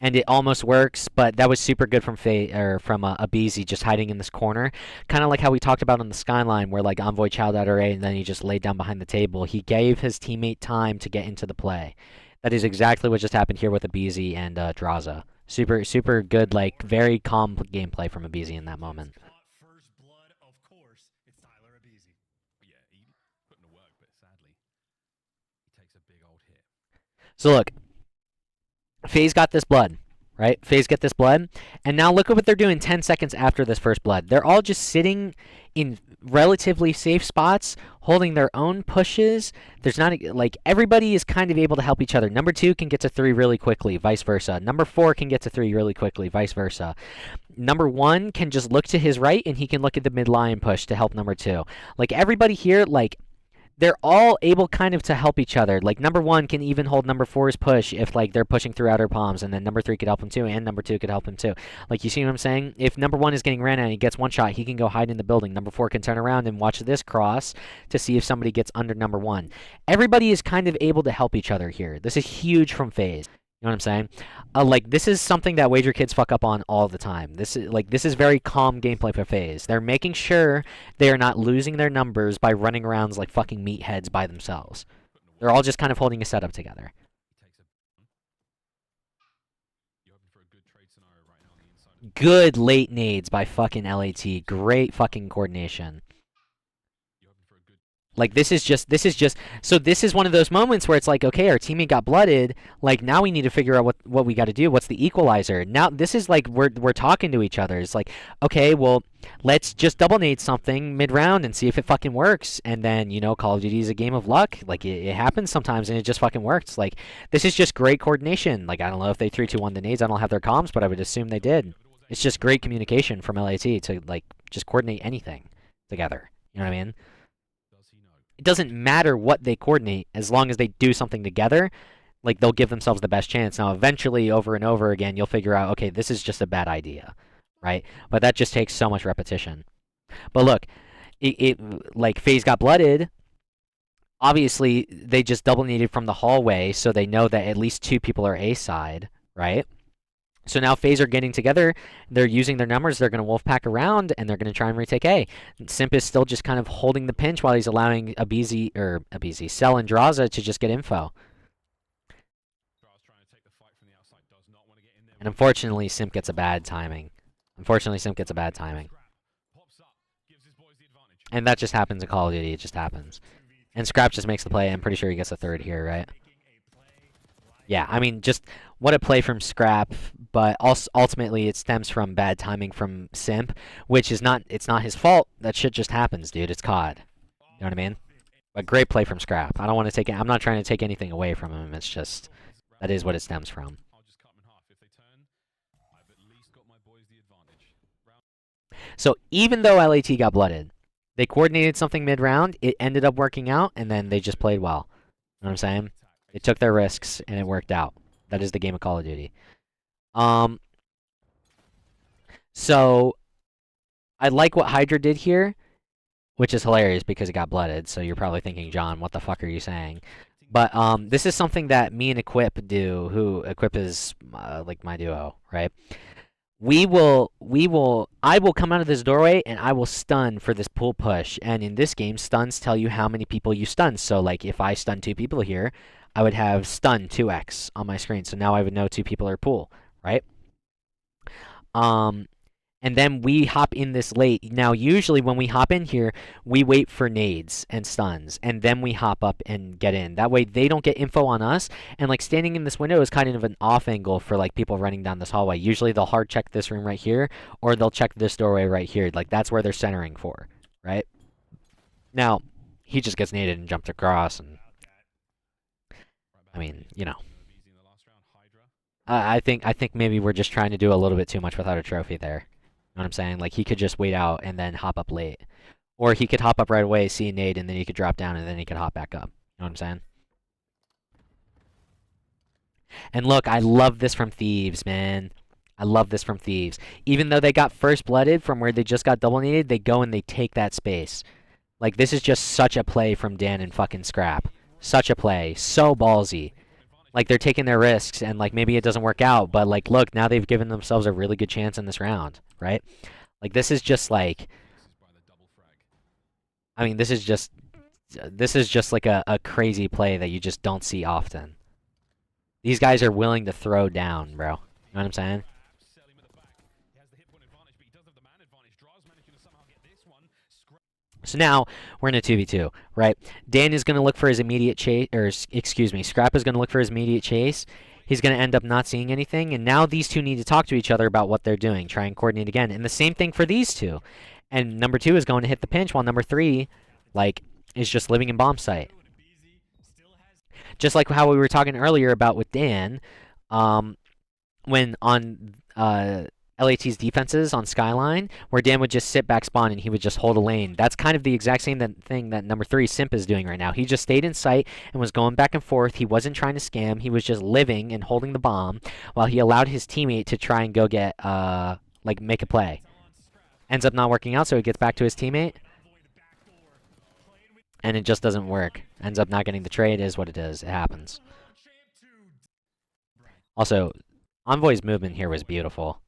And it almost works, but that was super good from Abizi just hiding in this corner. Kind of like how we talked about on the Skyline, where like Envoy chowed out array and then he just laid down behind the table. He gave his teammate time to get into the play. That is exactly what just happened here with Abizi and Draza. Super, super good, like very calm gameplay from Abizi in that moment. First blood, of course, it's Tyler Abizi. Yeah, he put in the work, but sadly, he takes a big old hit. So look, FaZe got this blood, right? FaZe get this blood, and now look at what they're doing 10 seconds after this first blood. They're all just sitting in relatively safe spots, holding their own pushes. There's not like everybody is kind of able to help each other. Number 2 can get to 3 really quickly, vice versa. Number 4 can get to 3 really quickly, vice versa. Number 1 can just look to his right, and he can look at the mid line push to help number 2. Like everybody here, like they're all able kind of to help each other. Like number 1 can even hold number 4's push if like they're pushing through outer palms, and then number 3 could help him too, and number 2 could help him too. Like you see what I'm saying? If number 1 is getting ran at and he gets one shot, he can go hide in the building. Number 4 can turn around and watch this cross to see if somebody gets under number 1. Everybody is kind of able to help each other here. This is huge from FaZe. You know what I'm saying? Like this is something that Wager Kids fuck up on all the time. This is very calm gameplay for FaZe. They're making sure they are not losing their numbers by running around like fucking meatheads by themselves. They're all just kind of holding a setup together. Good late nades by fucking LAT. Great fucking coordination. Like this is just so this is one of those moments where it's like, okay, our teammate got blooded, like now we need to figure out what we got to do. What's the equalizer? Now this is like we're talking to each other. It's like, okay, well, let's just double nade something mid-round and see if it fucking works. And then, you know, Call of Duty is a game of luck. Like it happens sometimes and it just fucking works. Like this is just great coordination. Like I don't know if they 3-2-1 the nades. I don't have their comms, but I would assume they did. It's just great communication from LAT to like just coordinate anything together. You know what I mean? It doesn't matter what they coordinate as long as they do something together. Like they'll give themselves the best chance. Now, eventually, over and over again, you'll figure out, okay, this is just a bad idea, right? But that just takes so much repetition. But look, like FaZe got blooded. Obviously, they just double naded from the hallway, so they know that at least 2 people are A side, right? So now FaZe are getting together, they're using their numbers, they're going to wolfpack around, and they're going to try and retake A. Simp is still just kind of holding the pinch while he's allowing Cell and Draza to just get info. And unfortunately, Simp gets a bad timing. And that just happens in Call of Duty, it just happens. And Scrap just makes the play, I'm pretty sure he gets a 3rd here, right? Yeah, I mean, just what a play from Scrap, but also ultimately it stems from bad timing from Simp, which is it's not his fault. That shit just happens, dude. It's COD. You know what I mean? But great play from Scrap. I don't want to take it. I'm not trying to take anything away from him. It's just that is what it stems from. So even though LAT got blooded, they coordinated something mid-round. It ended up working out, and then they just played well. You know what I'm saying? They took their risks, and it worked out. That is the game of Call of Duty. So, I like what Hydra did here, which is hilarious because it got blooded. So you're probably thinking, John, what the fuck are you saying? But this is something that me and Equip do, who Equip is like my duo, right? I will come out of this doorway and I will stun for this pull push. And in this game, stuns tell you how many people you stun. So like if I stun 2 people here, I would have stun 2x on my screen. So now I would know 2 people are pull, right? Um, and then we hop in this late. Now, usually when we hop in here, we wait for nades and stuns, and then we hop up and get in. That way, they don't get info on us. And like standing in this window is kind of an off angle for like people running down this hallway. Usually, they'll hard check this room right here, or they'll check this doorway right here. Like that's where they're centering for, right? Now, he just gets naded and jumped across, and I mean, you know. I think maybe we're just trying to do a little bit too much without a trophy there. You know what I'm saying? Like he could just wait out and then hop up late, or he could hop up right away, see a nade, and then he could drop down and then he could hop back up. You know what I'm saying? And look, I love this from Thieves, man. I love this from Thieves. Even though they got first blooded from where they just got double naded, they go and they take that space. Like this is just such a play from Dan and fucking Scrap. Such a play, so ballsy. Like they're taking their risks and like maybe it doesn't work out, but like look, now they've given themselves a really good chance in this round, right? Like this is just like I mean, this is just like a crazy play that you just don't see often. These guys are willing to throw down, bro. You know what I'm saying? So now we're in a 2v2, right? Dan is going to look for his immediate chase, or excuse me, Scrap is going to look for his immediate chase. He's going to end up not seeing anything, and now these two need to talk to each other about what they're doing, try and coordinate again. And the same thing for these two. And number 2 is going to hit the pinch, while number 3, like, is just living in bomb site. Just like how we were talking earlier about with Dan, when on LAT's defenses on Skyline, where Dan would just sit back spawn and he would just hold a lane. That's kind of the exact same thing that number 3 Simp is doing right now. He just stayed in sight and was going back and forth. He wasn't trying to scam. He was just living and holding the bomb while he allowed his teammate to try and go get, like, make a play. Ends up not working out, so he gets back to his teammate. And it just doesn't work. Ends up not getting the trade, is what it is. It happens. Also, Envoy's movement here was beautiful.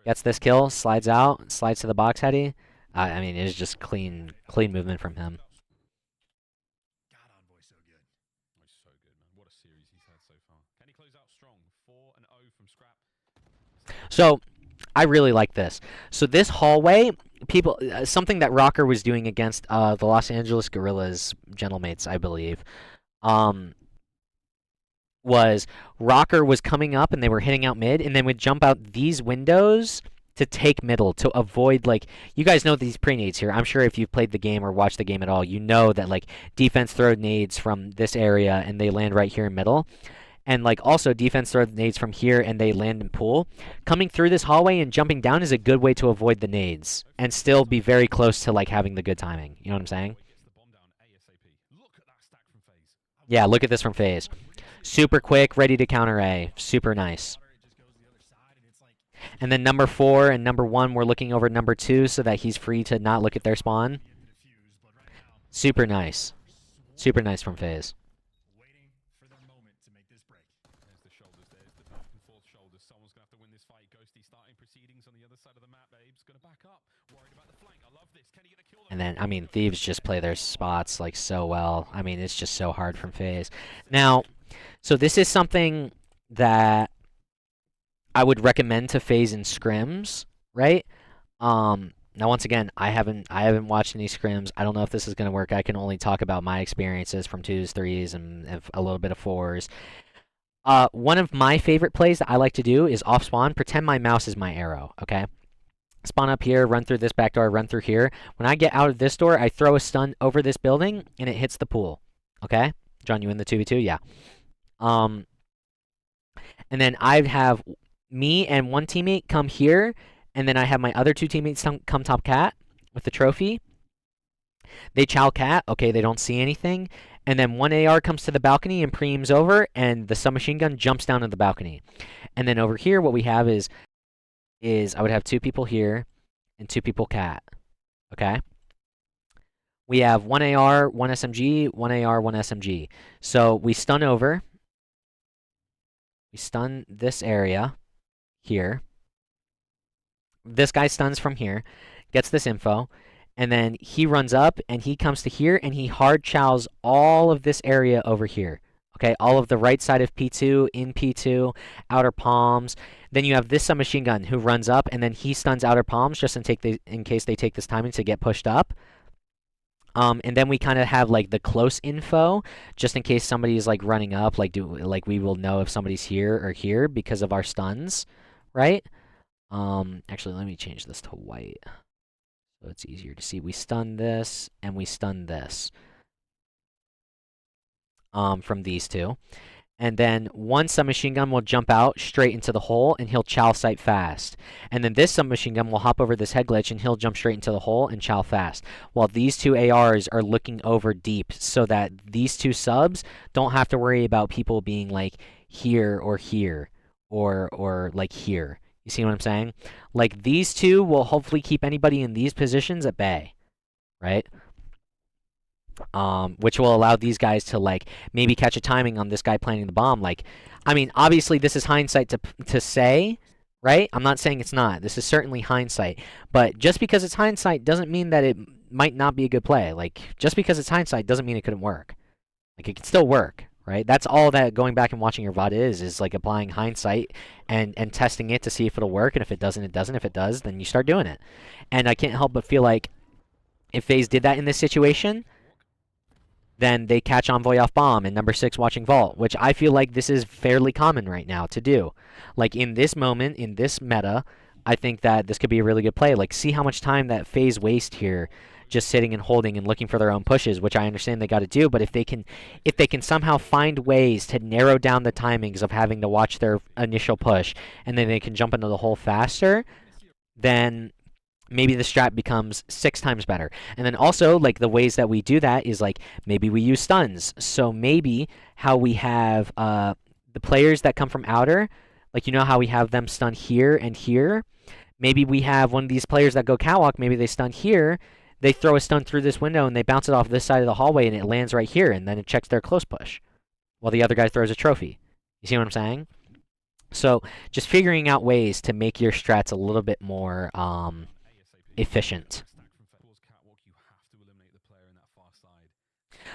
Gets this kill, slides out, slides to the box heady. I mean, it is just clean movement from him. God, Envoy's so good. He's so good, man. What a series he's had so far. Can he close out strong? 4-0 from Scrap. So, I really like this. So this hallway, people, something that Rocker was doing against the Los Angeles Guerrillas, Gentlemates, I believe, was Rocker was coming up and they were hitting out mid and then would jump out these windows to take middle to avoid, like, you guys know these pre-nades here. I'm sure if you've played the game or watched the game at all, you know that like defense throw nades from this area and they land right here in middle. And like also defense throw nades from here and they land in pool. Coming through this hallway and jumping down is a good way to avoid the nades and still be very close to like having the good timing. You know what I'm saying? Yeah, look at this from FaZe. Super quick, ready to counter A. Super nice. And then number 4 and number 1, we're looking over number 2 so that he's free to not look at their spawn. Super nice. Super nice from FaZe. There's the shoulders, there's the back and forth shoulders. Someone's going to have to win this fight. Ghosty starting proceedings on the other side of the map, babes. Going to back up. Worried about the flank. I love this. Can he get a kill? And then, I mean, Thieves just play their spots like so well. I mean, it's just so hard from FaZe. Now, so this is something that I would recommend to FaZe in scrims, right? Now once again, I haven't watched any scrims. I don't know if this is going to work. I can only talk about my experiences from 2s, 3s, and a little bit of 4s. One of my favorite plays that I like to do is off spawn. Pretend my mouse is my arrow, okay? Spawn up here, run through this back door, run through here. When I get out of this door, I throw a stun over this building, and it hits the pool, okay? John, you in the 2v2? Yeah. And then I have me and one teammate come here, and then I have my other 2 teammates come top cat with the trophy. They chow cat. Okay, they don't see anything. And then one AR comes to the balcony and preems over, and the submachine gun jumps down to the balcony. And then over here, what we have is I would have 2 people here and 2 people cat. Okay? We have 1 AR, 1 SMG, 1 AR, 1 SMG. So we stun over. We stun this area here. This guy stuns from here, gets this info, and then he runs up and he comes to here and he hard chows all of this area over here. Okay, all of the right side of P2, in P2, outer palms. Then you have this submachine gun who runs up and then he stuns outer palms just in case they take this timing to get pushed up. And then we kind of have like the close info just in case somebody's like running up, like we will know if somebody's here or here because of our stuns, right? Actually, let me change this to white so it's easier to see. We stun this and we stun this from these two. And then one submachine gun will jump out straight into the hole and he'll chow sight fast. And then this submachine gun will hop over this head glitch and he'll jump straight into the hole and chow fast. While these two ARs are looking over deep so that these two subs don't have to worry about people being like here or here or like here. You see what I'm saying? Like these two will hopefully keep anybody in these positions at bay, right? Which will allow these guys to like maybe catch a timing on this guy planting the bomb. Like, I mean, obviously this is hindsight to say, right? I'm not saying it's not. This is certainly hindsight. But just because it's hindsight doesn't mean that it might not be a good play. Like, just because it's hindsight doesn't mean it couldn't work. Like, it can still work, right? That's all that going back and watching your VOD is like applying hindsight and testing it to see if it'll work. And if it doesn't, it doesn't. If it does, then you start doing it. And I can't help but feel like if FaZe did that in this situation, then they catch Envoy off bomb and number 6 watching Vault, which I feel like this is fairly common right now to do. Like, in this moment, in this meta, I think that this could be a really good play. Like, see how much time that FaZe waste here just sitting and holding and looking for their own pushes, which I understand they got to do, but if they can somehow find ways to narrow down the timings of having to watch their initial push, and then they can jump into the hole faster, then maybe the strat becomes 6 times better. And then also, like, the ways that we do that is, like, maybe we use stuns. So maybe how we have the players that come from outer, like, you know how we have them stun here and here? Maybe we have one of these players that go catwalk, maybe they stun here, they throw a stun through this window and they bounce it off this side of the hallway and it lands right here, and then it checks their close push while the other guy throws a trophy. You see what I'm saying? So just figuring out ways to make your strats a little bit more efficient.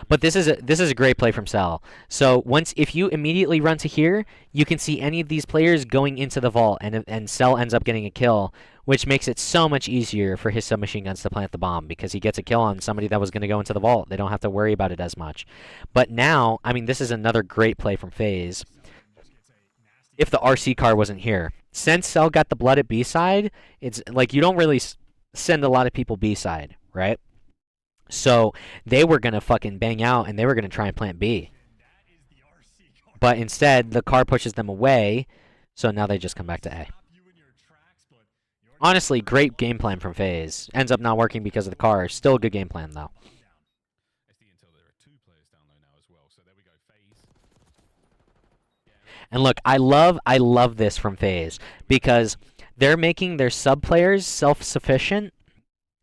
But this is a great play from Cell. So if you immediately run to here, you can see any of these players going into the vault, and Cell ends up getting a kill, which makes it so much easier for his submachine guns to plant the bomb because he gets a kill on somebody that was going to go into the vault. They don't have to worry about it as much. But now, I mean, this is another great play from FaZe. If the RC car wasn't here, since Cell got the blood at B side, it's like you don't really send a lot of people B side, right? So they were going to fucking bang out and they were going to try and plant B. But instead, the car pushes them away, so now they just come back to A. Honestly, great game plan from FaZe. Ends up not working because of the car. Still a good game plan, though. And look, I love this from FaZe because they're making their sub players self-sufficient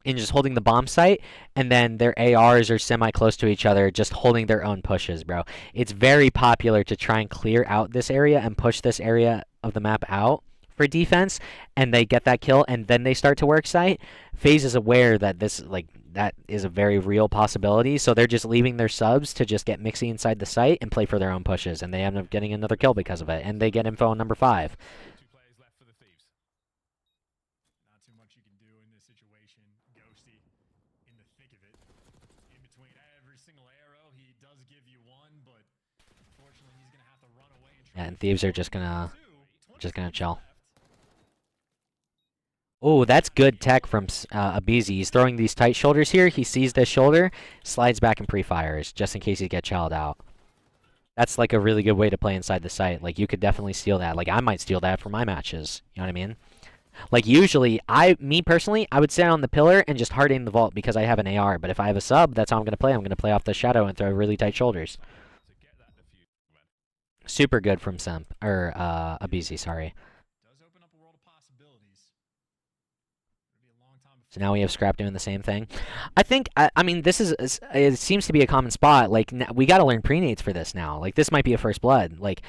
in just holding the bomb site, and then their ARs are semi-close to each other, just holding their own pushes, bro. It's very popular to try and clear out this area and push this area of the map out for defense, and they get that kill, and then they start to work site. FaZe is aware that that is a very real possibility, so they're just leaving their subs to just get mixy inside the site and play for their own pushes, and they end up getting another kill because of it, and they get info on number 5. Yeah, and Thieves are just gonna chill. Oh, that's good tech from Abizi. He's throwing these tight shoulders here. He sees this shoulder, slides back and pre-fires, just in case he gets chilled out. That's like a really good way to play inside the site. Like, you could definitely steal that. Like, I might steal that for my matches. You know what I mean? Like, usually, me personally, I would sit on the pillar and just hard aim the vault because I have an AR. But if I have a sub, that's how I'm going to play. I'm going to play off the shadow and throw really tight shoulders. Super good from Simp, or Abizi, sorry. So now we have Scrap doing the same thing. I think, I mean, this is, it seems to be a common spot. Like, we got to learn pre-nades for this now. Like, this might be a first blood. Like,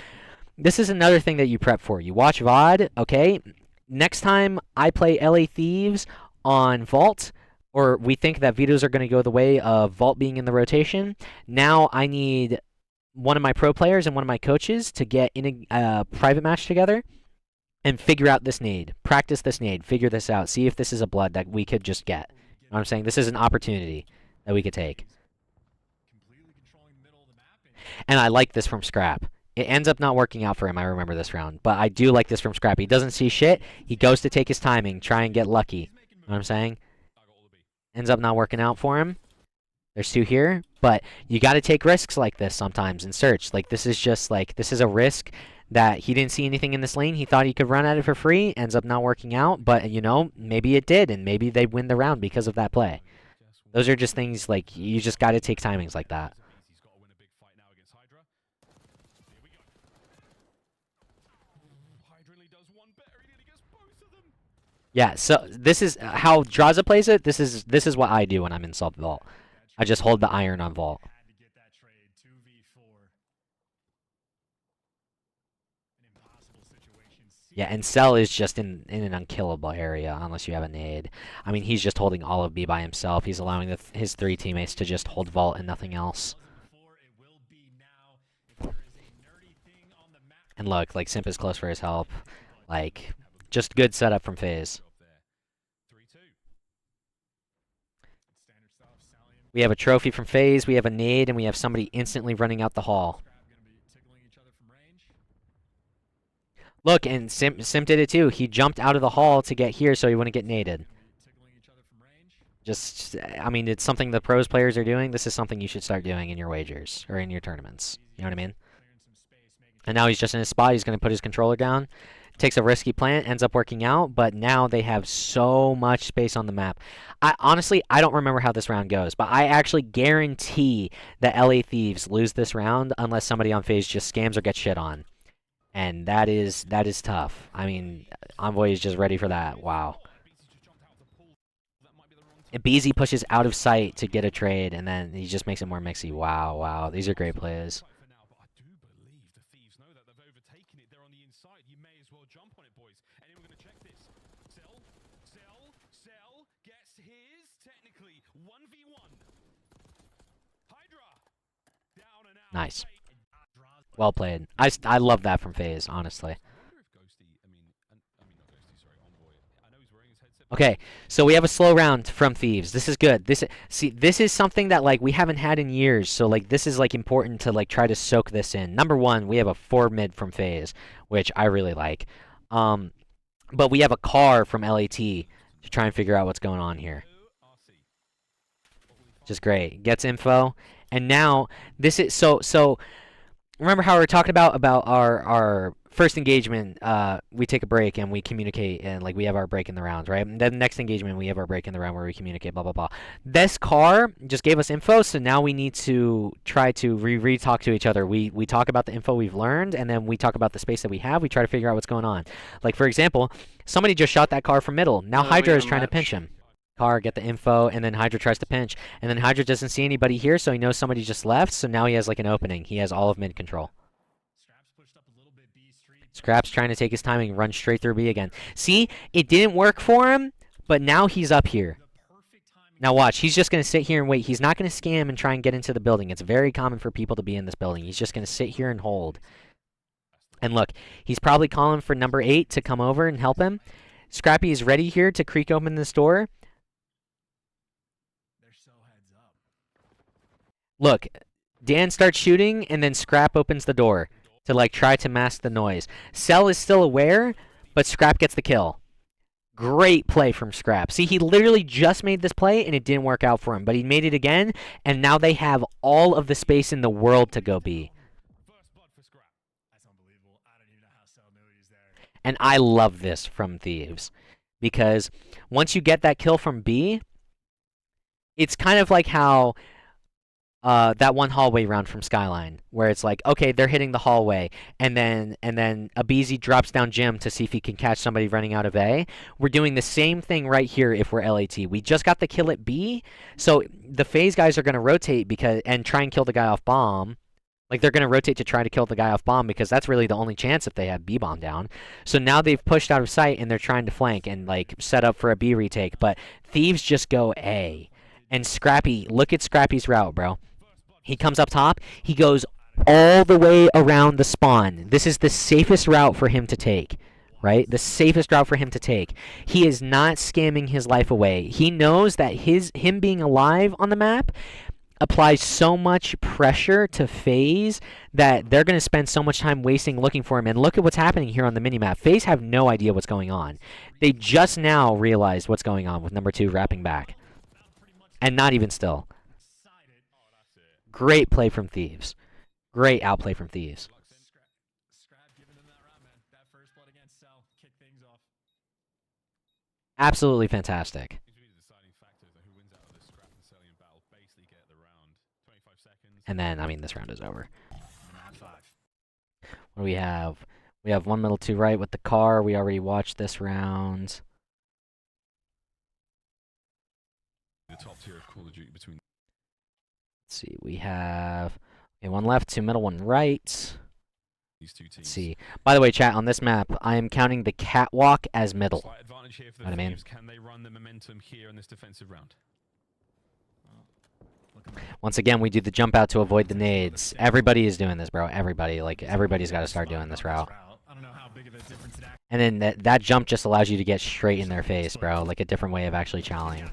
this is another thing that you prep for. You watch VOD, okay? Next time I play LA Thieves on Vault, or we think that vetoes are going to go the way of Vault being in the rotation, now I need one of my pro players and one of my coaches to get in a private match together and figure out this nade. Practice this nade. Figure this out. See if this is a blood that we could just get. You know what I'm saying? This is an opportunity that we could take. And I like this from Scrap. It ends up not working out for him, I remember this round. But I do like this from Scrap. He doesn't see shit. He goes to take his timing, try and get lucky. You know what I'm saying? Ends up not working out for him. There's 2 here. But you got to take risks like this sometimes in search. Like, this is just, like, this is a risk that he didn't see anything in this lane. He thought he could run at it for free. Ends up not working out. But, you know, maybe it did. And maybe they win the round because of that play. Those are just things, like, you just got to take timings like that. Yeah, so this is how Draza plays it. This is what I do when I'm in sub vault. I just hold the iron on vault. Yeah, and Cell is just in an unkillable area unless you have a nade. I mean, he's just holding all of B by himself. He's allowing his 3 teammates to just hold vault and nothing else. And look, like, Simp is close for his help. Like, just good setup from FaZe. We have a trophy from FaZe, we have a nade, and we have somebody instantly running out the hall. Look, and Simp did it too. He jumped out of the hall to get here so he wouldn't get naded. Just, I mean, it's something the pros players are doing. This is something you should start doing in your wagers, or in your tournaments. You know what I mean? And now he's just in his spot. He's going to put his controller down. Takes a risky plant, ends up working out, but now they have so much space on the map. Honestly, I don't remember how this round goes, but I actually guarantee that LA Thieves lose this round unless somebody on FaZe just scams or gets shit on. And that is tough. I mean, Envoy is just ready for that. Wow. And BZ pushes out of sight to get a trade, and then he just makes it more mixy. Wow, wow. These are great plays. Nice. Well played. I love that from FaZe, honestly. Okay, so we have a slow round from Thieves. This is good. This is something that, like, we haven't had in years. So, like, this is, like, important to, like, try to soak this in. Number 1, we have a 4 mid from FaZe, which I really like. But we have a car from LAT to try and figure out what's going on here. Just great. Gets info. And now this is so remember how we were talking about our first engagement, we take a break and we communicate, and, like, we have our break in the rounds, right? And then next engagement we have our break in the round where we communicate, blah blah blah. This car just gave us info, so now we need to try to re-talk to each other. We talk about the info we've learned, and then we talk about the space that we have. We try to figure out what's going on. Like, for example, somebody just shot that car from middle. Now Hydra is trying to pinch him. Car, get the info, and then Hydra tries to pinch. And then Hydra doesn't see anybody here, so he knows somebody just left, so now he has, like, an opening. He has all of mid control. Scrap's trying to take his timing, run straight through B again. See? It didn't work for him, but now he's up here. Now watch, he's just going to sit here and wait. He's not going to scam and try and get into the building. It's very common for people to be in this building. He's just going to sit here and hold. And look, he's probably calling for number 8 to come over and help him. Scrappy is ready here to creak open this door. Look, Dan starts shooting, and then Scrap opens the door to, like, try to mask the noise. Cell is still aware, but Scrap gets the kill. Great play from Scrap. See, he literally just made this play, and it didn't work out for him, but he made it again, and now they have all of the space in the world to go B. And I love this from Thieves, because once you get that kill from B, it's kind of like how that one hallway round from Skyline, where it's like, okay, they're hitting the hallway, and then Abizi drops down Jim to see if he can catch somebody running out of A. We're doing the same thing right here if we're LAT. We just got the kill at B, so the FaZe guys are going to rotate and try and kill the guy off bomb. Like, they're going to rotate to try to kill the guy off bomb because that's really the only chance if they have B bomb down. So now they've pushed out of sight and they're trying to flank and, like, set up for a B retake. But Thieves just go A. And Scrappy, look at Scrappy's route, bro. He comes up top. He goes all the way around the spawn. This is the safest route for him to take, right? The safest route for him to take. He is not scamming his life away. He knows that him being alive on the map applies so much pressure to FaZe that they're going to spend so much time wasting looking for him. And look at what's happening here on the minimap. FaZe have no idea what's going on. They just now realized what's going on with number 2 wrapping back. And not even still. Great play from Thieves. Great outplay from Thieves. Absolutely fantastic. And then, I mean, this round is over. What do we have? We have 1 middle, 2 right with the car. We already watched this round. The top tier of Call of Duty between. Let's see. We have 1 left, 2 middle, 1 right. These two teams. Let's see. By the way, chat, on this map, I am counting the catwalk as middle. Slight advantage here for Know the what I mean? Thieves. Can they run the momentum here in this defensive round? Once again, we do the jump out to avoid the nades. Everybody is doing this, bro. Everybody. Like, everybody's got to start doing this route. And then that jump just allows you to get straight in their face, bro. Like a different way of actually challenging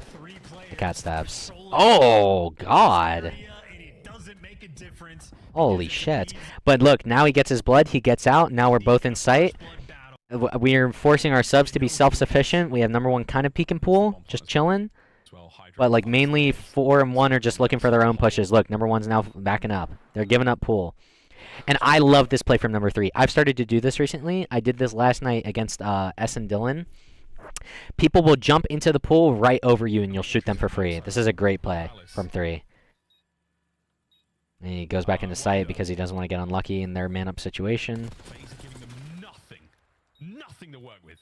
the cat steps. Oh, God. Holy shit. But look, now he gets his blood. He gets out. Now we're both in sight. We are forcing our subs to be self-sufficient. We have number 1 kind of peek and pool, just chilling. But, like, mainly 4 and 1 are just looking for their own pushes. Look, number 1's now backing up. They're giving up pool. And I love this play from number 3. I've started to do this recently. I did this last night against and Dylan. People will jump into the pool right over you, and you'll shoot them for free. This is a great play from 3. And he goes back into sight because he doesn't want to get unlucky in their man-up situation. Nothing to work with.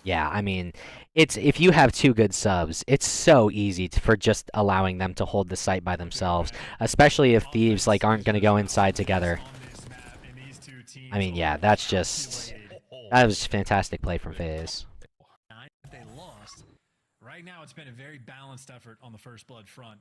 Yeah, I mean, if you have 2 good subs, it's so easy for just allowing them to hold the site by themselves, especially if Thieves like aren't going to go inside together. I mean, yeah, that was fantastic play from FaZe. They lost. Right now, it's been a very balanced effort on the first blood front,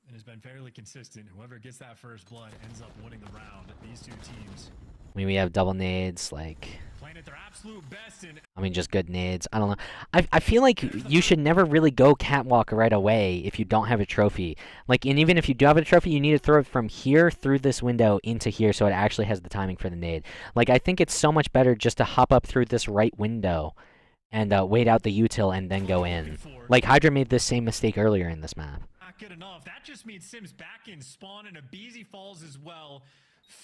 and has been fairly consistent. Whoever gets that first blood ends up winning the round. These 2 teams. I mean, we have double nades, like, Playing at their absolute best and I mean, just good nades. I don't know. I feel like you should never really go catwalk right away if you don't have a trophy. Like, and even if you do have a trophy, you need to throw it from here through this window into here so it actually has the timing for the nade. Like, I think it's so much better just to hop up through this right window and wait out the util and then go in. Like, Hydra made this same mistake earlier in this map. not good enough. That just means Sims back in spawn and Abizi falls as well.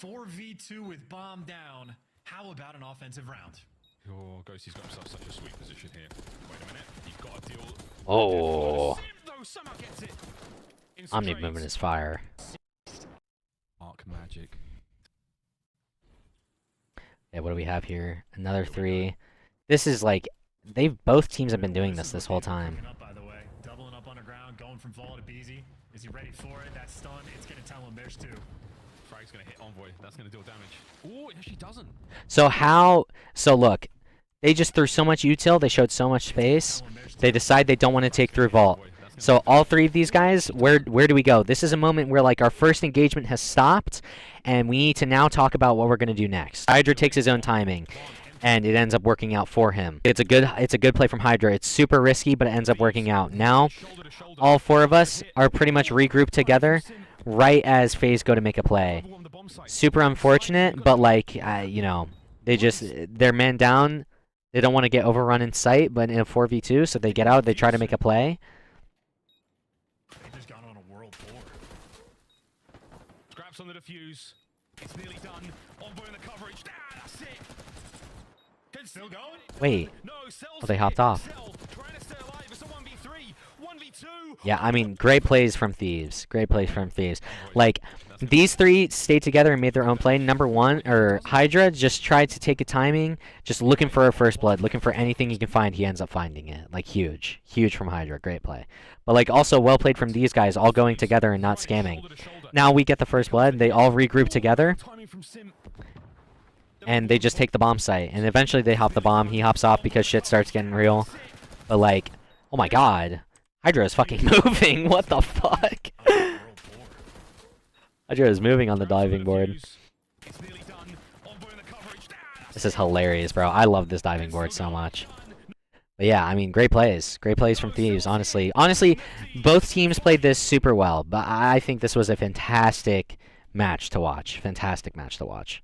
4v2 with bomb down. How about an offensive round? Oh, Ghosty's got himself such a sweet position here. Wait a minute. You've got to deal. Oh. Sim, though, somehow gets it. Omni movement is fire. Arc magic. Yeah, what do we have here? Another 3. This is like, both teams have been doing this whole time. Up, by the way. Doubling up on the ground, going from Vol to Beezy. Is he ready for it? That stun, it's going to tell him there's 2. Frag's going to hit Envoy. That's going to deal damage. Oh, it actually doesn't. So look, they just threw so much util, they showed so much space, they decide they don't want to take through Vault. So all 3 of these guys, where do we go? This is a moment where like our first engagement has stopped, and we need to now talk about what we're going to do next. Hydra takes his own timing, and it ends up working out for him. It's a good play from Hydra. It's super risky, but it ends up working out. Now, all 4 of us are pretty much regrouped together right as FaZe go to make a play. Super unfortunate, but like, you know, they're man down. They don't want to get overrun in sight, but in a 4v2, so they get out, they try to make a play. They just got on a world tour. Scraps on the defuse. It's nearly done. Envoy in the coverage. Ah, that's it. Can still going? Wait. No, Oh, they hopped off. Trying to stay alive. It's a 1v3. 1v2. Yeah, I mean, great plays from Thieves. Great plays from Thieves. Like, these three stayed together and made their own play. Number one, or Hydra just tried to take a timing, just looking for a first blood, looking for anything he can find. He ends up finding it. Like, huge. Huge from Hydra. Great play. But, like, also well played from these guys, all going together and not scamming. Now we get the first blood. They all regroup together, and they just take the bomb site. And eventually they hop the bomb. He hops off because shit starts getting real. But, like, oh my god. Hydra is fucking moving. What the fuck? Hydra is moving on the diving board. This is hilarious, bro. I love this diving board so much. But yeah, I mean, great plays. Great plays from Thieves, honestly. Honestly, both teams played this super well, but I think this was a fantastic match to watch. Fantastic match to watch.